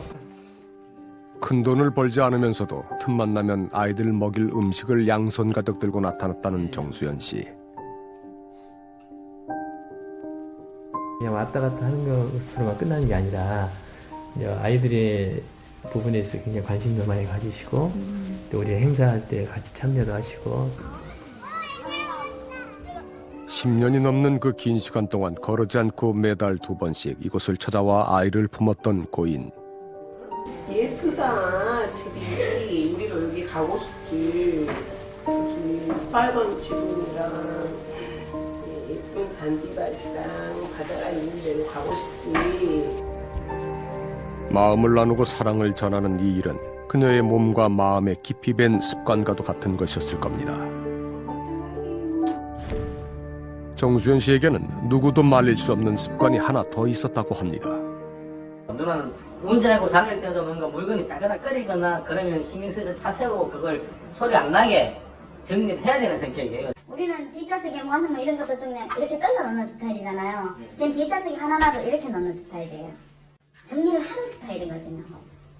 큰돈을 벌지 않으면서도 틈만 나면 아이들 먹일 음식을 양손 가득 들고 나타났다는 정수연 씨. 그냥 왔다 갔다 하는 것으로만 끝나는 게 아니라 이제 아이들의 부분에 있어 굉장히 관심도 많이 가지시고 또 우리 행사할 때 같이 참여도 하시고 10년이 넘는 그 긴 시간 동안 거르지 않고 매달 2번씩 이곳을 찾아와 아이를 품었던 고인. 예쁘다 집이. 우리도 여기 가고 싶지. 여기 빨간 지붕이랑 예쁜 잔디밭이랑 바다가 있는 데로 가고 싶지. 마음을 나누고 사랑을 전하는 이 일은 그녀의 몸과 마음에 깊이 밴 습관과도 같은 것이었을 겁니다. 정수연 씨에게는 누구도 말릴 수 없는 습관이 하나 더 있었다고 합니다. 누나는 운전하고 다닐 때도 뭔가 물건이 따끈따끈거리거나 그러면 신경 써서 차 세우고 그걸 소리 안 나게 정리를 해야 되는 성격이에요. 우리는 뒷좌석에 뭐 하는 거 이런 것도 좀 그냥 이렇게 떨려 놓는 스타일이잖아요. 걔는 뒷좌석에 하나 놔도 이렇게 놓는 스타일이에요. 정리를 하는 스타일이거든요.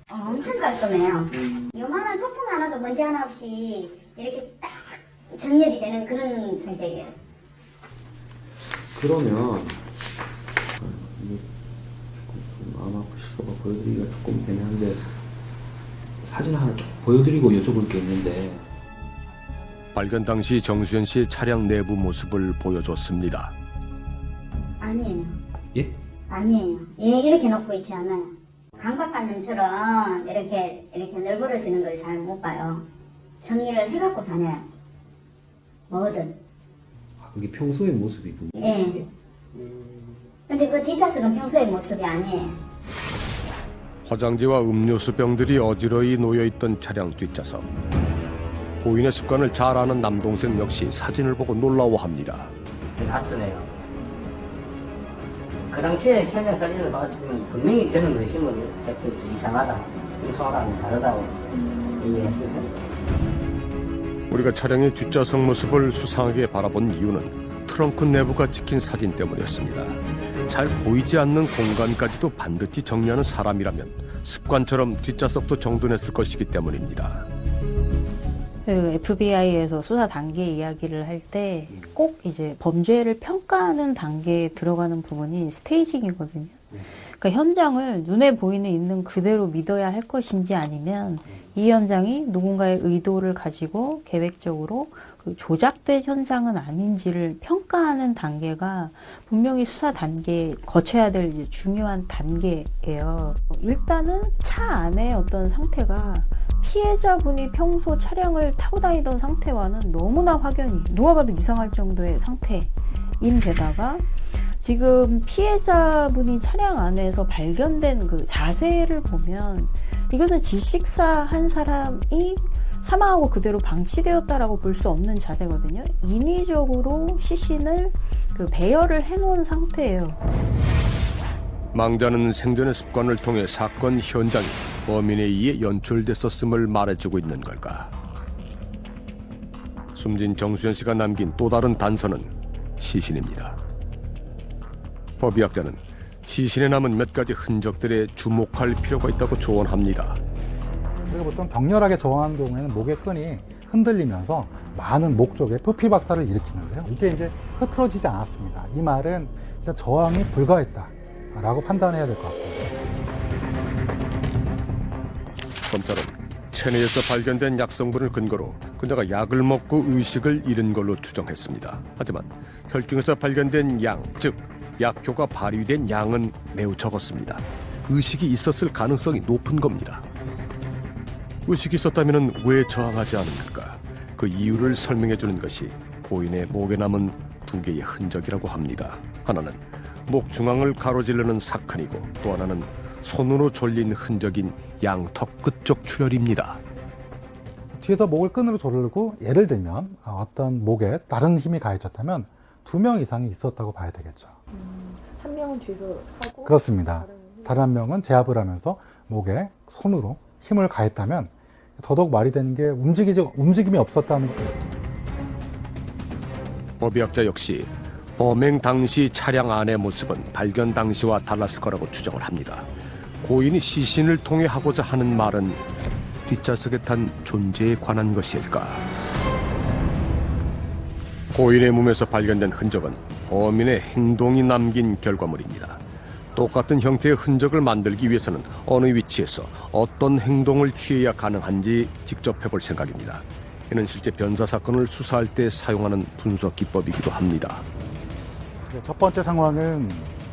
엄청 깔끔해요. 요만한 소품 하나도 먼지 하나 없이 이렇게 딱 정렬이 되는 그런 성격이에요. 그러면 이게 조금 마음 아프실까봐 보여드리기가 조금 애매한데 사진 하나 좀 보여드리고 여쭤볼 게 있는데. 발견 당시 정수연 씨의 차량 내부 모습을 보여줬습니다. 아니에요. 예? 아니에요. 얘 이렇게 놓고 있지 않아요. 강박관념처럼 이렇게 널브러지는 걸 잘 못 봐요. 정리를 해갖고 다녀요. 뭐든. 그게 평소의 모습이군요. 예. 근데 그 뒷좌석은 평소의 모습이 아니에요. 화장지와 음료수 병들이 어지러이 놓여있던 차량 뒷좌석. 고인의 습관을 잘 아는 남동생 역시 사진을 보고 놀라워합니다. 낯서네요. 그 당시에 현장 사진을 봤으면 분명히 저는 의심을 했겠죠. 이상하다. 평소와는 다르다고 얘기했을 텐데. 우리가 차량의 뒷좌석 모습을 수상하게 바라본 이유는 트렁크 내부가 찍힌 사진 때문이었습니다. 잘 보이지 않는 공간까지도 반드시 정리하는 사람이라면 습관처럼 뒷좌석도 정돈했을 것이기 때문입니다. 그 FBI에서 수사 단계 이야기를 할 때 꼭 이제 범죄를 평가하는 단계에 들어가는 부분이 스테이징이거든요. 그러니까 현장을 눈에 보이는 있는 그대로 믿어야 할 것인지 아니면 이 현장이 누군가의 의도를 가지고 계획적으로 그 조작된 현장은 아닌지를 평가하는 단계가 분명히 수사 단계에 거쳐야 될 이제 중요한 단계예요. 일단은 차 안의 어떤 상태가 피해자분이 평소 차량을 타고 다니던 상태와는 너무나 확연히 누가 봐도 이상할 정도의 상태인데다가 지금 피해자분이 차량 안에서 발견된 그 자세를 보면 이것은 질식사한 사람이 사망하고 그대로 방치되었다라고 볼 수 없는 자세거든요. 인위적으로 시신을 그 배열을 해놓은 상태예요. 망자는 생전의 습관을 통해 사건 현장이 범인에 의해 연출됐었음을 말해주고 있는 걸까? 숨진 정수연 씨가 남긴 또 다른 단서는 시신입니다. 법의학자는 시신에 남은 몇 가지 흔적들에 주목할 필요가 있다고 조언합니다. 우리가 보통 격렬하게 저항하는 경우에는 목의 끈이 흔들리면서 많은 목 쪽에 표피박탈을 일으키는데요. 이게 이제 흐트러지지 않았습니다. 이 말은 일단 저항이 불가했다라고 판단해야 될 것 같습니다. 검찰은 체내에서 발견된 약성분을 근거로 그녀가 약을 먹고 의식을 잃은 걸로 추정했습니다. 하지만 혈중에서 발견된 양, 즉 약효가 발휘된 양은 매우 적었습니다. 의식이 있었을 가능성이 높은 겁니다. 의식이 있었다면 왜 저항하지 않은 걸까? 그 이유를 설명해주는 것이 고인의 목에 남은 두 개의 흔적이라고 합니다. 하나는 목 중앙을 가로지르는 사건이고 또 하나는 손으로 졸린 흔적인 양턱 끝쪽 출혈입니다. 뒤에서 목을 끈으로 조르고 예를 들면 어떤 목에 다른 힘이 가해졌다면 2명 이상이 있었다고 봐야 되겠죠. 한 명은 뒤에서 하고 그렇습니다. 다른 한 명은 제압을 하면서 목에 손으로 힘을 가했다면 더더욱 말이 되는 게 움직임이 없었다는 것. 법의학자 역시 범행 당시 차량 안의 모습은 발견 당시와 달랐을 거라고 추정을 합니다. 고인이 시신을 통해 하고자 하는 말은 뒷좌석에 탄 존재에 관한 것일까? 고인의 몸에서 발견된 흔적은 범인의 행동이 남긴 결과물입니다. 똑같은 형태의 흔적을 만들기 위해서는 어느 위치에서 어떤 행동을 취해야 가능한지 직접 해볼 생각입니다. 이는 실제 변사 사건을 수사할 때 사용하는 분석 기법이기도 합니다. 첫 번째 상황은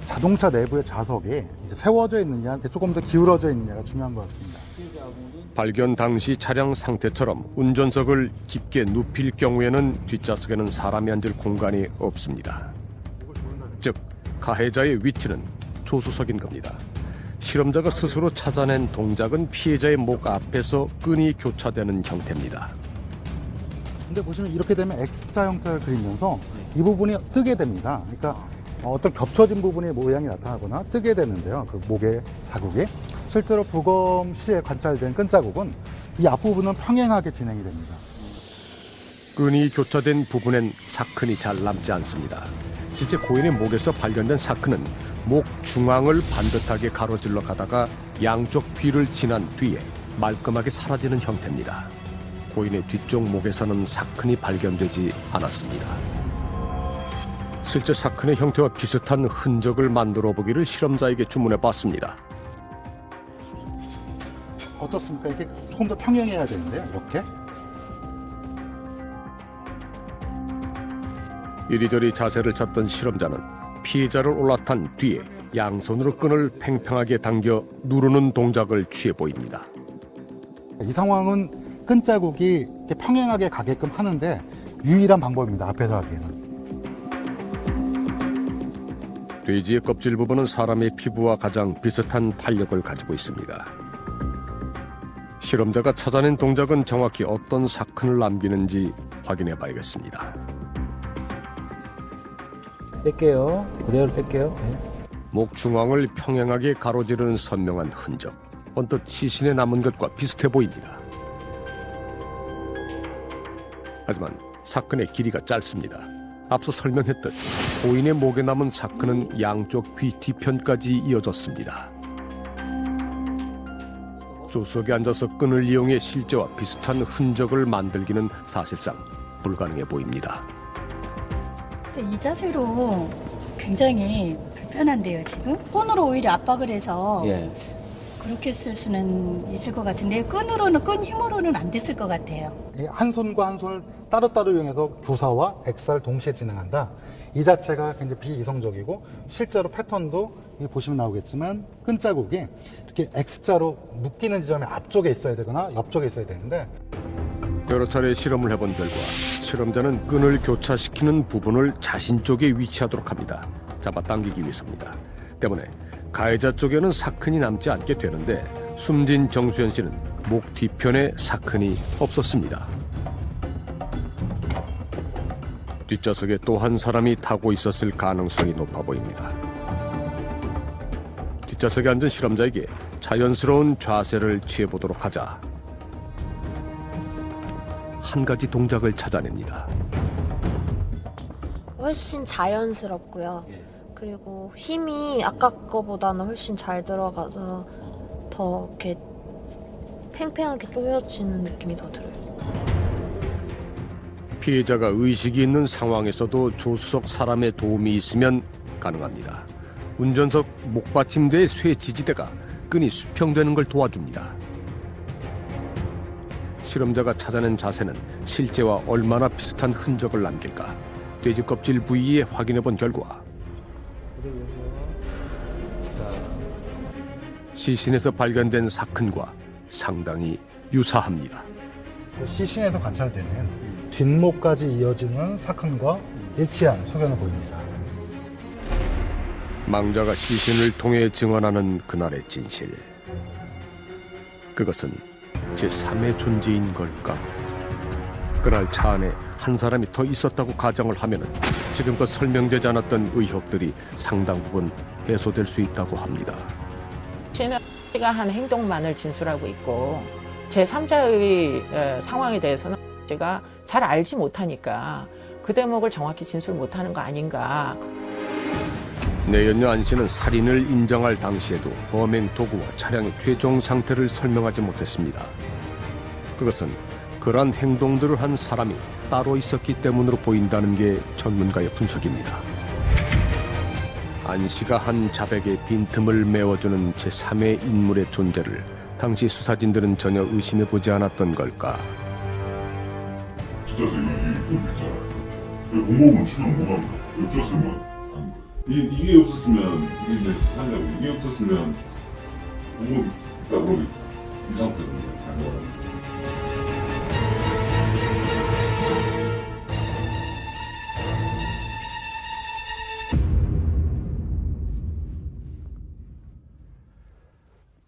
자동차 내부의 좌석이 이제 세워져 있느냐, 조금 더 기울어져 있느냐가 중요한 것 같습니다. 발견 당시 차량 상태처럼 운전석을 깊게 눕힐 경우에는 뒷좌석에는 사람이 앉을 공간이 없습니다. 즉, 가해자의 위치는 조수석인 겁니다. 실험자가 스스로 찾아낸 동작은 피해자의 목 앞에서 끈이 교차되는 형태입니다. 근데 보시면 이렇게 되면 X자 형태를 그리면서 이 부분이 뜨게 됩니다. 그러니까 어떤 겹쳐진 부분의 모양이 나타나거나 뜨게 되는데요. 그 목의 자국이. 실제로 부검 시에 관찰된 끈자국은 이 앞부분은 평행하게 진행이 됩니다. 끈이 교차된 부분엔 사큰이 잘 남지 않습니다. 실제 고인의 목에서 발견된 사큰은 목 중앙을 반듯하게 가로질러 가다가 양쪽 귀를 지난 뒤에 말끔하게 사라지는 형태입니다. 고인의 뒤쪽 목에서는 사큰이 발견되지 않았습니다. 실제 사큰의 형태와 비슷한 흔적을 만들어 보기를 실험자에게 주문해 봤습니다. 어떻습니까? 이게 조금 더 평행해야 되는데요. 이렇게. 이리저리 자세를 찾던 실험자는 피해자를 올라탄 뒤에 양손으로 끈을 팽팽하게 당겨 누르는 동작을 취해 보입니다. 이 상황은 끈자국이 이렇게 평행하게 가게끔 하는데 유일한 방법입니다. 앞에서 하기에는. 돼지의 껍질 부분은 사람의 피부와 가장 비슷한 탄력을 가지고 있습니다. 실험자가 찾아낸 동작은 정확히 어떤 사큰을 남기는지 확인해 봐야겠습니다. 뺄게요. 그대로 뺄게요. 네. 목 중앙을 평행하게 가로지르는 선명한 흔적. 언뜻 시신에 남은 것과 비슷해 보입니다. 하지만 사큰의 길이가 짧습니다. 앞서 설명했듯 고인의 목에 남은 사큰은 양쪽 귀 뒤편까지 이어졌습니다. 조수석에 앉아서 끈을 이용해 실제와 비슷한 흔적을 만들기는 사실상 불가능해 보입니다. 이 자세로 굉장히 불편한데요, 지금? 끈으로 오히려 압박을 해서 그렇게 쓸 수는 있을 것 같은데 끈 힘으로는 안 됐을 것 같아요. 한 손과 한 손을 따로따로 이용해서 교사와 액사를 동시에 진행한다. 이 자체가 굉장히 비이성적이고 실제로 패턴도 보시면 나오겠지만 끈자국이 이렇게 X자로 묶이는 지점이 앞쪽에 있어야 되거나 옆쪽에 있어야 되는데 여러 차례 실험을 해본 결과 실험자는 끈을 교차시키는 부분을 자신 쪽에 위치하도록 합니다. 잡아당기기 위해서입니다. 때문에 가해자 쪽에는 사큰이 남지 않게 되는데 숨진 정수현 씨는 목 뒤편에 사큰이 없었습니다. 뒷좌석에 또 한 사람이 타고 있었을 가능성이 높아 보입니다. 뒷좌석에 앉은 실험자에게 자연스러운 자세를 취해보도록 하자 한 가지 동작을 찾아냅니다. 훨씬 자연스럽고요. 그리고 힘이 아까 거보다는 훨씬 잘 들어가서 더 이렇게 팽팽하게 쪼여지는 느낌이 더 들어요. 피해자가 의식이 있는 상황에서도 조수석 사람의 도움이 있으면 가능합니다. 운전석 목받침대의 쇠 지지대가 끈이 수평되는 걸 도와줍니다. 실험자가 찾아낸 자세는 실제와 얼마나 비슷한 흔적을 남길까? 돼지 껍질 부위에 확인해 본 결과 시신에서 발견된 사큰과 상당히 유사합니다. 시신에서 관찰되는 뒷목까지 이어지는 사큰과 일치한 소견을 보입니다. 망자가 시신을 통해 증언하는 그날의 진실. 그것은 제3의 존재인 걸까? 그날 차 안에 한 사람이 더 있었다고 가정을 하면 지금껏 설명되지 않았던 의혹들이 상당 부분 해소될 수 있다고 합니다. 씨는 씨가 한 행동만을 진술하고 있고 제3자의 상황에 대해서는 제가 잘 알지 못하니까 그 대목을 정확히 진술 못하는 거 아닌가. 내연녀 안 씨는 살인을 인정할 당시에도 범행 도구와 차량의 최종 상태를 설명하지 못했습니다. 그것은 그러한 행동들을 한 사람이 따로 있었기 때문으로 보인다는 게 전문가의 분석입니다. 안 씨가 한 자백의 빈틈을 메워주는 제3의 인물의 존재를 당시 수사진들은 전혀 의심해보지 않았던 걸까? 진짜 이 공범은 출연 못합니다. 옆자세만 이게 없었으면 이게 사냐고 이게 없었으면 공범 있다 그러면 이 상태로 안 나와요.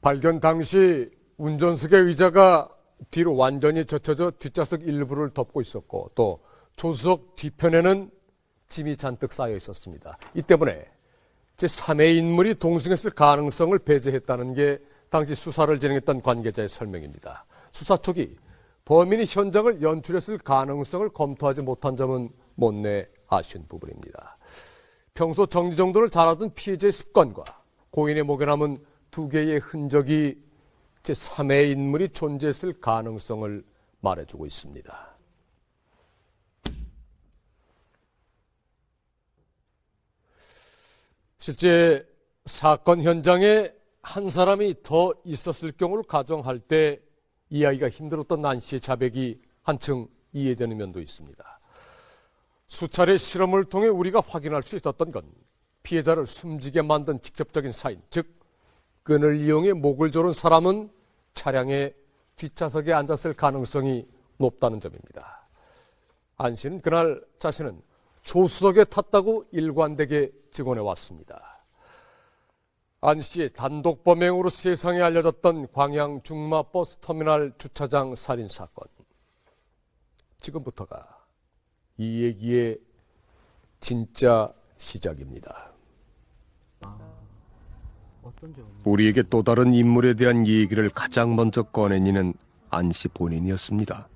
발견 당시 운전석의 의자가 뒤로 완전히 젖혀져 뒷좌석 일부를 덮고 있었고 또 조수석 뒤편에는 짐이 잔뜩 쌓여 있었습니다. 이 때문에 제3의 인물이 동승했을 가능성을 배제했다는 게 당시 수사를 진행했던 관계자의 설명입니다. 수사 초기 범인이 현장을 연출했을 가능성을 검토하지 못한 점은 못내 아쉬운 부분입니다. 평소 정리정돈을 잘하던 피해자의 습관과 고인의 목에 남은 두 개의 흔적이 제3의 인물이 존재했을 가능성을 말해주고 있습니다. 실제 사건 현장에 한 사람이 더 있었을 경우를 가정할 때 이해하기가 힘들었던 난 씨의 자백이 한층 이해되는 면도 있습니다. 수차례 실험을 통해 우리가 확인할 수 있었던 건 피해자를 숨지게 만든 직접적인 사인, 즉 끈을 이용해 목을 조른 사람은 차량의 뒷좌석에 앉았을 가능성이 높다는 점입니다. 안 씨는 그날 자신은 조수석에 탔다고 일관되게 증언해 왔습니다. 안 씨의 단독 범행으로 세상에 알려졌던 광양 중마버스 터미널 주차장 살인 사건. 지금부터가 이 얘기의 진짜 시작입니다. 우리에게 또 다른 인물에 대한 얘기를 가장 먼저 꺼낸 이는 안 씨 본인이었습니다.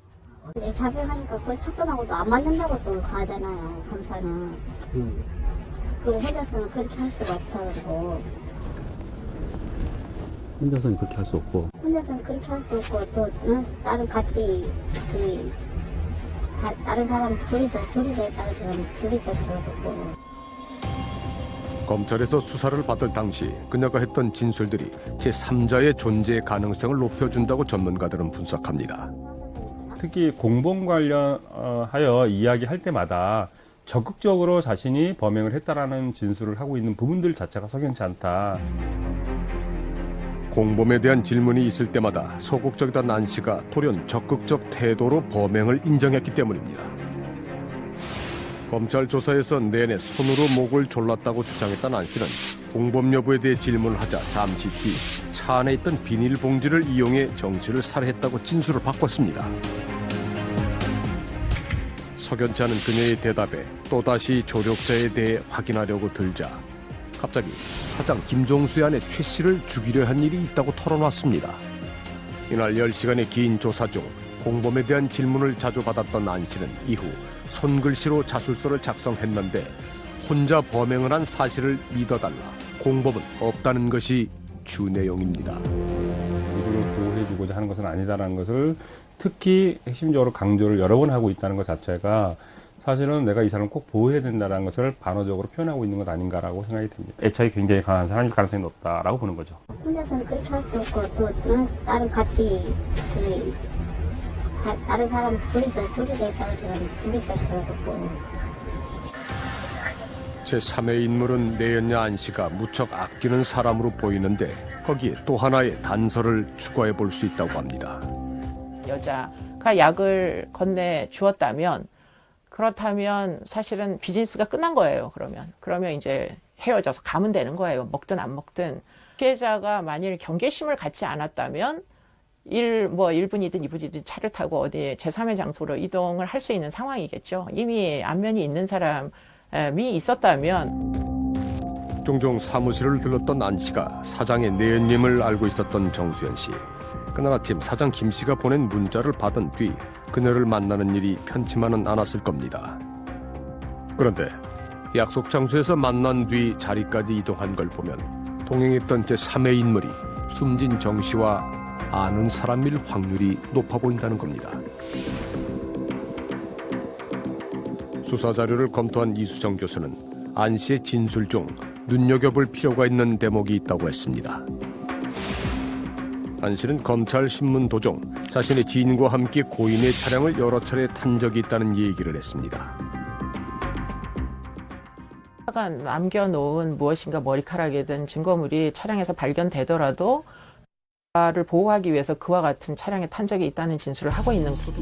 네, 자백하니까 그 사건하고도 안 맞는다고 또 가잖아요, 검사는. 그 혼자서는 그렇게 할 수가 없다고. 혼자서는 그렇게 할 수 없고. 혼자서는 그렇게 할 수 없고, 또, 다른 같이, 다른 사람 둘이서 했다고 그러면 둘이서 했고. 검찰에서 수사를 받을 당시 그녀가 했던 진술들이 제3자의 존재 가능성을 높여준다고 전문가들은 분석합니다. 특히 공범 관련하여 이야기할 때마다 적극적으로 자신이 범행을 했다라는 진술을 하고 있는 부분들 자체가 석연치 않다. 공범에 대한 질문이 있을 때마다 소극적이던 안 씨가 돌연 적극적 태도로 범행을 인정했기 때문입니다. 검찰 조사에서 내내 손으로 목을 졸랐다고 주장했던 안 씨는 공범 여부에 대해 질문을 하자 잠시 뒤 차 안에 있던 비닐봉지를 이용해 정씨를 살해했다고 진술을 바꿨습니다. 석연치 않은 그녀의 대답에 또다시 조력자에 대해 확인하려고 들자 갑자기 사장 김종수의 아내 최 씨를 죽이려 한 일이 있다고 털어놨습니다. 이날 10시간의 긴 조사 중 공범에 대한 질문을 자주 받았던 안 씨는 이후 손글씨로 자술서를 작성했는데 혼자 범행을 한 사실을 믿어달라, 공범은 없다는 것이 주 내용입니다. 이들을 보호해주고자 하는 것은 아니다라는 것을 특히 핵심적으로 강조를 여러 번 하고 있다는 것 자체가 사실은 내가 이 사람을 꼭 보호해야 된다는 것을 반어적으로 표현하고 있는 것 아닌가라고 생각이 듭니다. 애착이 굉장히 강한 사람일 가능성이 높다라고 보는 거죠. 혼자서는 그렇게 할 수 없고, 또, 다른 같이, 다른 사람 둘이서 했다고 그러면 둘이서 했고. 제3의 인물은 내연녀 안 씨가 무척 아끼는 사람으로 보이는데 거기에 또 하나의 단서를 추가해 볼 수 있다고 합니다. 여자가 약을 건네 주었다면 그렇다면 사실은 비즈니스가 끝난 거예요. 그러면 이제 헤어져서 가면 되는 거예요. 먹든 안 먹든. 피해자가 만일 경계심을 갖지 않았다면 1분이든 2분이든 차를 타고 어디 제3의 장소로 이동을 할 수 있는 상황이겠죠. 이미 안면이 있는 사람이 있었다면. 종종 사무실을 들렀던 안 씨가 사장의 내연님을 알고 있었던 정수연 씨. 그날 아침 사장 김 씨가 보낸 문자를 받은 뒤 그녀를 만나는 일이 편치만은 않았을 겁니다. 그런데 약속 장소에서 만난 뒤 자리까지 이동한 걸 보면 동행했던 제3의 인물이 숨진 정 씨와 아는 사람일 확률이 높아 보인다는 겁니다. 수사 자료를 검토한 이수정 교수는 안 씨의 진술 중 눈여겨볼 필요가 있는 대목이 있다고 했습니다. 안 씨는 검찰 신문 도중 자신의 지인과 함께 고인의 차량을 여러 차례 탄 적이 있다는 얘기를 했습니다. 남겨놓은 무엇인가 머리카락이든 증거물이 차량에서 발견되더라도 를 보호하기 위해서 그와 같은 차량에 탄 적이 있다는 진술을 하고 있는 거죠.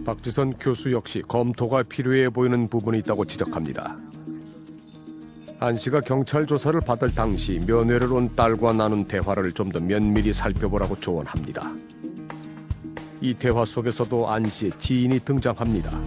박지선 교수 역시 검토가 필요해 보이는 부분이 있다고 지적합니다. 안 씨가 경찰 조사를 받을 당시 면회를 온 딸과 나눈 대화를 좀 더 면밀히 살펴보라고 조언합니다. 이 대화 속에서도 안 씨의 지인이 등장합니다.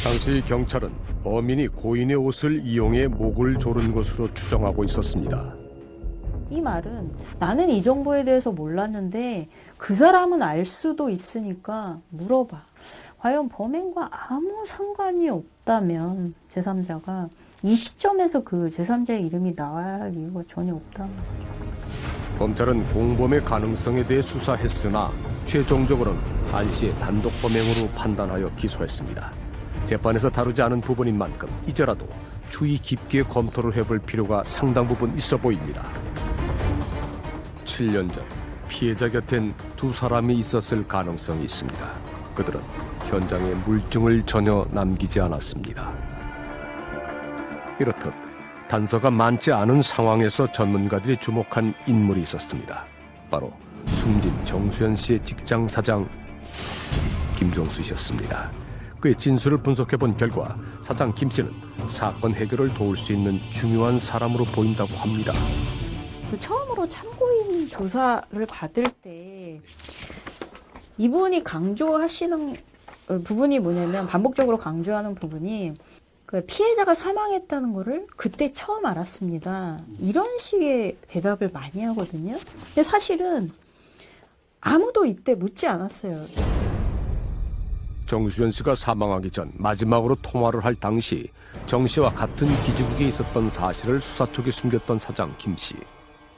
당시 경찰은 범인이 고인의 옷을 이용해 목을 조른 것으로 추정하고 있었습니다. 이 말은 나는 이 정보에 대해서 몰랐는데 그 사람은 알 수도 있으니까 물어봐. 과연 범행과 아무 상관이 없다면 제3자가 이 시점에서 그 제3자의 이름이 나와야 할 이유가 전혀 없다는 거죠. 검찰은 공범의 가능성에 대해 수사했으나 최종적으로는 안 씨의 단독 범행으로 판단하여 기소했습니다. 재판에서 다루지 않은 부분인 만큼 이제라도 주의 깊게 검토를 해볼 필요가 상당 부분 있어 보입니다. 7년 전 피해자 곁엔 두 사람이 있었을 가능성이 있습니다. 그들은 현장에 물증을 전혀 남기지 않았습니다. 이렇듯 단서가 많지 않은 상황에서 전문가들이 주목한 인물이 있었습니다. 바로 숨진 정수현 씨의 직장 사장 김종수 씨였습니다. 그의 진술을 분석해본 결과 사장 김 씨는 사건 해결을 도울 수 있는 중요한 사람으로 보인다고 합니다. 처음으로 참고인 조사를 받을 때 이분이 강조하시는 부분이 뭐냐면 반복적으로 강조하는 부분이 그 피해자가 사망했다는 거를 그때 처음 알았습니다. 이런 식의 대답을 많이 하거든요. 근데 사실은 아무도 이때 묻지 않았어요. 정수현 씨가 사망하기 전 마지막으로 통화를 할 당시 정 씨와 같은 기지국에 있었던 사실을 수사 쪽에 숨겼던 사장 김 씨.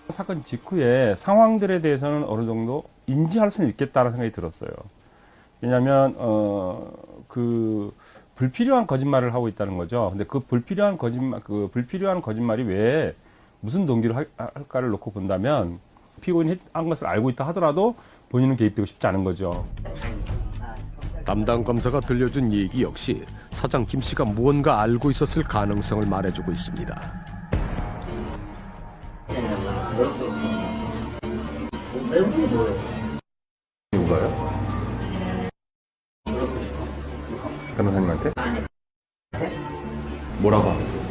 사건 직후에 상황들에 대해서는 어느 정도 인지할 수는 있겠다는 생각이 들었어요. 왜냐하면 그 불필요한 거짓말을 하고 있다는 거죠. 근데 그 불필요한 거짓말이 왜 무슨 동기로 할까를 놓고 본다면 피고인이 한 것을 알고 있다 하더라도 본인은 개입되고 싶지 않은 거죠. 담당 검사가 들려준 얘기 역시 사장 김 씨가 무언가 알고 있었을 가능성을 말해주고 있습니다. 누가요? 변호사님한테? 뭐라고 하면서?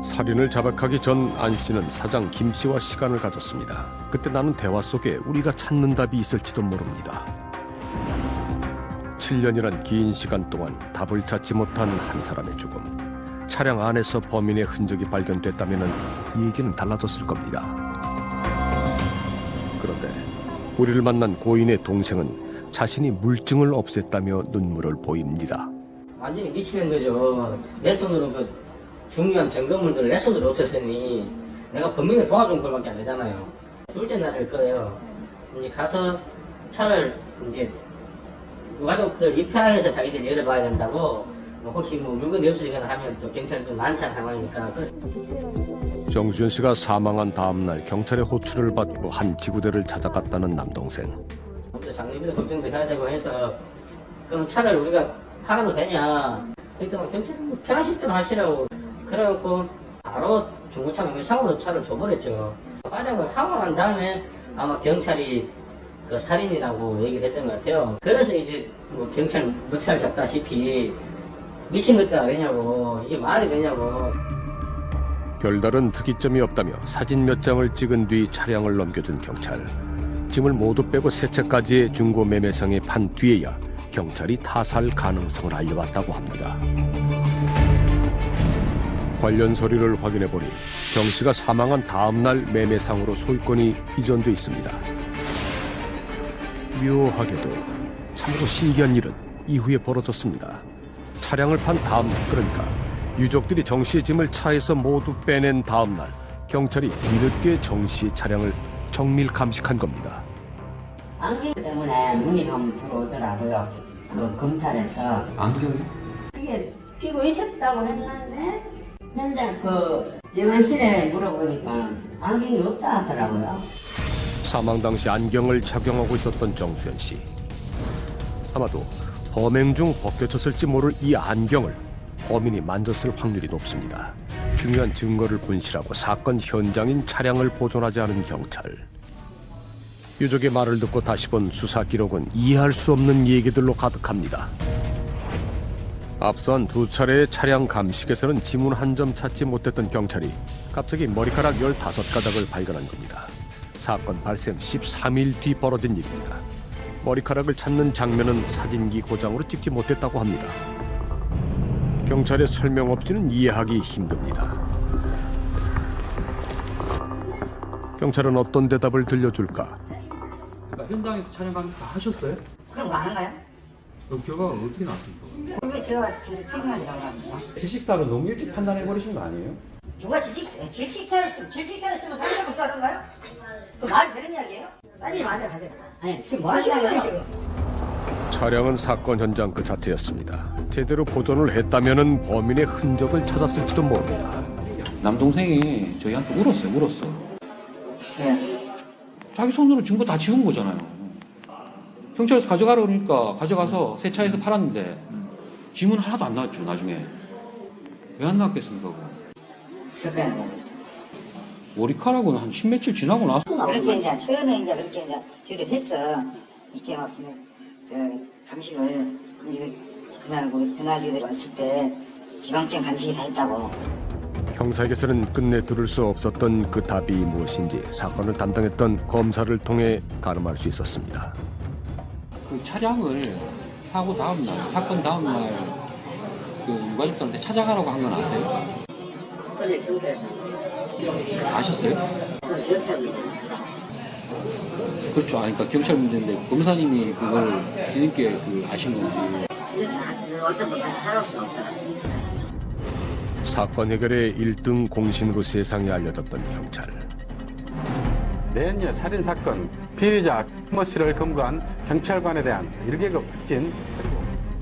살인을 자백하기 전 안 씨는 사장 김 씨와 시간을 가졌습니다. 그때 나눈 대화 속에 우리가 찾는 답이 있을지도 모릅니다. 7년이란 긴 시간 동안 답을 찾지 못한 한 사람의 죽음. 차량 안에서 범인의 흔적이 발견됐다면 이 얘기는 달라졌을 겁니다. 그런데 우리를 만난 고인의 동생은 자신이 물증을 없앴다며 눈물을 보입니다. 완전히 미치는 거죠. 내 손으로 그 중요한 증거물들을 내 손으로 없앴으니 내가 범인을 도와준 것밖에 안 되잖아요. 둘째 날일 거예요. 이제 가서 차를 이제 가족들 입회해서 자기들이 열어봐야 된다고 혹시 뭐 물건이 없어지거나 하면 또 경찰도 난처한 상황이니까. 정수현 씨가 사망한 다음 날 경찰의 호출을 받고 한 지구대를 찾아갔다는 남동생. 장례비도 걱정도 해야 되고 해서 그럼 차를 우리가 팔아도 되냐? 그랬더니 경찰 편하실 대로 하시라고. 그래갖고 바로 중고차 명의상으로 차를 줘버렸죠. 과정을 하고 난 다음에 아마 경찰이 그 살인이라고 얘기를 했던 것 같아요. 그래서 이제 뭐 경찰 멱살 잡다시피 미친 것들 아니냐고, 이게 말이 되냐고. 별다른 특이점이 없다며 사진 몇 장을 찍은 뒤 차량을 넘겨준 경찰. 짐을 모두 빼고 세 채까지의 중고 매매상에 판 뒤에야 경찰이 타살 가능성을 알려왔다고 합니다. 관련 서류를 확인해보니 정 씨가 사망한 다음 날 매매상으로 소유권이 이전돼 있습니다. 묘하게도 참으로 신기한 일은 이후에 벌어졌습니다. 차량을 판 다음 날, 그러니까 유족들이 정 씨의 짐을 차에서 모두 빼낸 다음 날 경찰이 뒤늦게 정 씨의 차량을 정밀 감식한 겁니다. 안경 때문에 눈이 너무 들어오더라고요. 그 검찰에서. 안경이? 그게 끼고 있었다고 했는데 현장 그 영안실에 물어보니까 안경이 없다 하더라고요. 사망 당시 안경을 착용하고 있었던 정수연 씨. 아마도 범행 중 벗겨졌을지 모를 이 안경을 범인이 만졌을 확률이 높습니다. 중요한 증거를 분실하고 사건 현장인 차량을 보존하지 않은 경찰. 유족의 말을 듣고 다시 본 수사 기록은 이해할 수 없는 얘기들로 가득합니다. 앞선 두 차례의 차량 감식에서는 지문 한 점 찾지 못했던 경찰이 갑자기 머리카락 15가닥을 발견한 겁니다. 사건 발생 13일 뒤 벌어진 일입니다. 머리카락을 찾는 장면은 사진기 고장으로 찍지 못했다고 합니다. 경찰의 설명 없이는 이해하기 힘듭니다. 경찰은 어떤 대답을 들려줄까? 현장에서 촬영 감식 다 하셨어요? 그럼 안 한가요? 그 결과가 어떻게 나왔습니까? 왜 제가 피곤하다고 합니까? 질식사를 너무 일찍 판단해버리신 거 아니에요? 누가 질식사였으면 살인사고 수하던가요? 그 말이 되는 이야기예요? 따지지 마세요, 가세요. 아니, 지금 뭐 하시는 거예요, 지금? 차량은 사건 현장 그 자체였습니다. 제대로 보존을 했다면은 범인의 흔적을 찾았을지도 모릅니다. 남동생이 저희한테 울었어. 네. 자기 손으로 증거 다 지운 거잖아요. 경찰에서 가져가라 그러니까 가져가서 새 차에서 팔았는데 지문 하나도 안 나왔죠, 나중에. 왜 안 나왔겠습니까, 그거? 그렇게 안 나왔어요. 머리카락은 한 10며칠 지나고 나서. 그렇게 이제, 처음에 이제 그렇게 이제 저희들 했어. 이렇게 막, 감식을, 그날 저희들이 왔을 때 지방청 감식이 다 했다고. 형사에게서는 끝내 들을 수 없었던 그 답이 무엇인지 사건을 담당했던 검사를 통해 가늠할 수 있었습니다. 그 차량을 사고 다음날, 사건 다음날 그 유가족들한테 찾아가라고 한 건 아세요? 그걸 경찰에서. 아셨어요? 그건 경찰입니다. 그렇죠. 그러니까 경찰 문제인데 검사님이 그걸 뒤늦게 아신 건지. 지금 어차피 다시 살아올 수는 없잖아요. 사건 해결의 1등 공신으로 세상에 알려졌던 경찰. 내연녀 살인사건 피의자 모 씨를 검거한 경찰관에 대한 1계급 특진.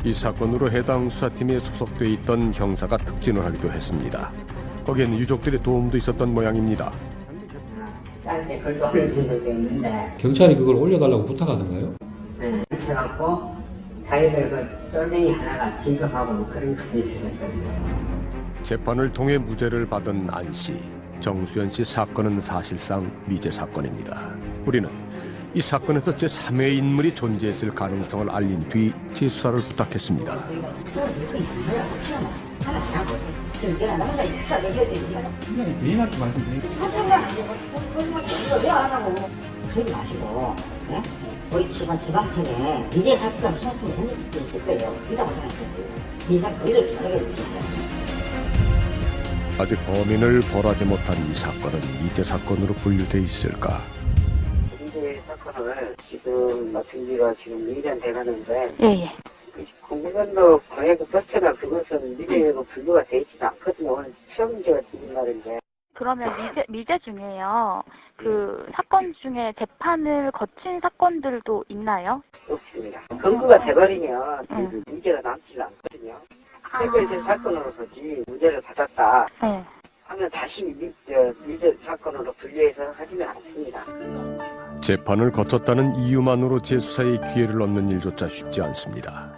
이 사건으로 해당 수사팀에 소속돼 있던 형사가 특진을 하기도 했습니다. 거기에는 유족들의 도움도 있었던 모양입니다. 짧게 글도 올려준 적도 있는데 경찰이 그걸 올려달라고 부탁하던가요? 네, 있어갖고 자기들 그 쫄뱅이 하나가 지급하고 뭐 그런 것도 있었거든요. 재판을 통해 무죄를 받은 안 씨, 정수연 씨 사건은 사실상 미제 사건입니다. 우리는 이 사건에서 제3의 인물이 존재했을 가능성을 알린 뒤 재수사를 부탁했습니다. 부인한테 말씀드리겠습니다. 왜안 하고 그러지 마시고, 네? 우리 지방청에 미제 사건 수사팀이 했을 수도 있을 거예요. 이다고 생각했어요. 이 사건 이를 전하게 됐습니다. 아직 범인을 벌하지 못한 이 사건은 미제 사건으로 분류돼 있을까? 미제 사건을 지금 맡은 지가 지금 2년 돼가는데 예. 공무원도 거액 버스나 그것은 미제로 분류가 돼 있지도 않거든요. 오늘 처음 제가 들은 말인데. 그러면 미제 중에요. 그 사건 중에 재판을 거친 사건들도 있나요? 없습니다. 근거가 돼버리면 미제가 남지 않거든요. 해결된 사건으로 보지 무죄를 받았다 하면 다시 미제 사건으로 분류해서 하지는 않습니다. 재판을 거쳤다는 이유만으로 재수사의 기회를 얻는 일조차 쉽지 않습니다.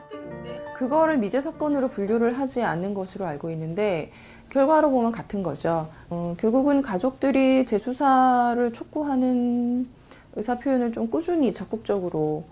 그거를 미제 사건으로 분류를 하지 않는 것으로 알고 있는데 결과로 보면 같은 거죠. 결국은 가족들이 재수사를 촉구하는 의사 표현을 좀 꾸준히 적극적으로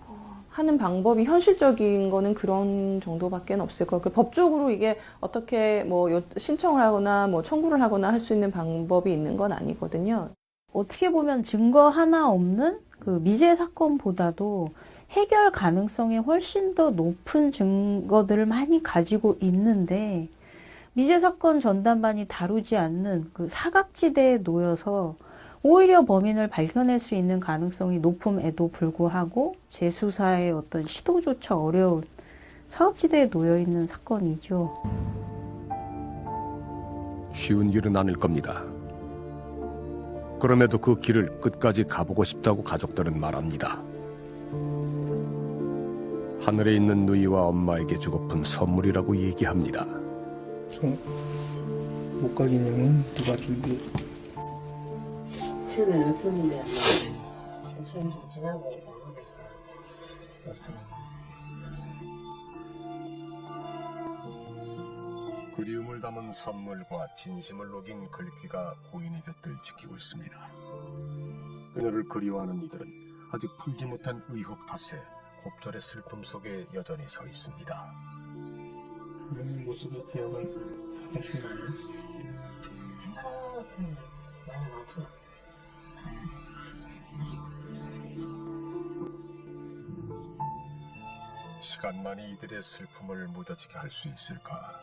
하는 방법이 현실적인 거는 그런 정도밖에 없을 것 같고요. 법적으로 이게 어떻게 뭐 신청을 하거나 뭐 청구를 하거나 할 수 있는 방법이 있는 건 아니거든요. 어떻게 보면 증거 하나 없는 그 미제 사건보다도 해결 가능성이 훨씬 더 높은 증거들을 많이 가지고 있는데 미제 사건 전담반이 다루지 않는 그 사각지대에 놓여서 오히려 범인을 발견할 수 있는 가능성이 높음에도 불구하고 재수사의 어떤 시도조차 어려운 사각지대에 놓여 있는 사건이죠. 쉬운 길은 아닐 겁니다. 그럼에도 그 길을 끝까지 가보고 싶다고 가족들은 말합니다. 하늘에 있는 누이와 엄마에게 주고픈 선물이라고 얘기합니다. 목각 인형은 누가 준비해? 처음에는 없었는데 시간 좀 지나고 그리움을 담은 선물과 진심을 녹인 글귀가 고인의 곁을 지키고 있습니다. 그녀를 그리워하는 이들은 아직 풀지 못한 의혹 탓에 곱절의 슬픔 속에 여전히 서 있습니다. 그런 모습의 기억을 하시나요? 생각은 많이 나죠. 시간만이 이들의 슬픔을 무뎌지게 할 수 있을까?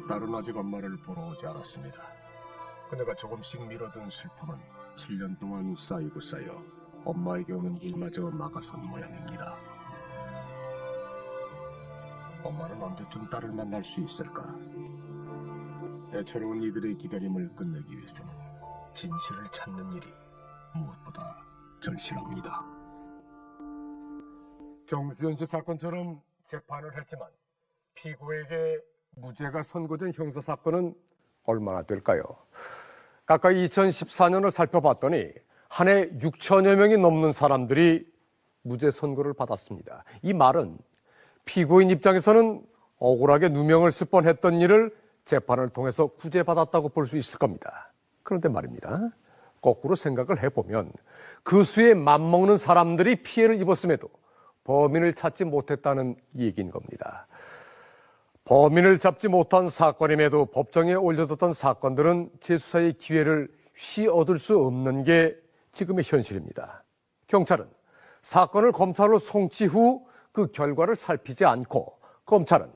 딸은 아직 엄마를 보러 오지 않았습니다. 그녀가 조금씩 미뤄둔 슬픔은 7년 동안 쌓이고 쌓여 엄마에게 오는 길마저 막아선 모양입니다. 엄마는 언제쯤 딸을 만날 수 있을까? 애처로운 이들의 기다림을 끝내기 위해서는 진실을 찾는 일이 무엇보다 절실합니다. 정수연 씨 사건처럼 재판을 했지만 피고에게 무죄가 선고된 형사사건은 얼마나 될까요? 가까이 2014년을 살펴봤더니 한 해 6천여 명이 넘는 사람들이 무죄 선고를 받았습니다. 이 말은 피고인 입장에서는 억울하게 누명을 쓸 뻔했던 일을 재판을 통해서 구제받았다고 볼 수 있을 겁니다. 그런데 말입니다. 거꾸로 생각을 해보면 그 수에 맞먹는 사람들이 피해를 입었음에도 범인을 찾지 못했다는 얘기인 겁니다. 범인을 잡지 못한 사건임에도 법정에 올려뒀던 사건들은 재수사의 기회를 쉬 얻을 수 없는 게 지금의 현실입니다. 경찰은 사건을 검찰로 송치 후 그 결과를 살피지 않고 검찰은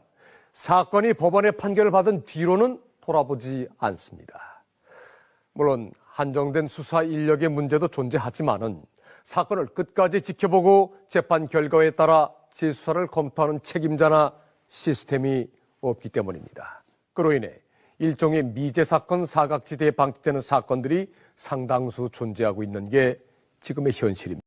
사건이 법원의 판결을 받은 뒤로는 돌아보지 않습니다. 물론 한정된 수사 인력의 문제도 존재하지만은 사건을 끝까지 지켜보고 재판 결과에 따라 재수사를 검토하는 책임자나 시스템이 없기 때문입니다. 그로 인해 일종의 미제 사건 사각지대에 방치되는 사건들이 상당수 존재하고 있는 게 지금의 현실입니다.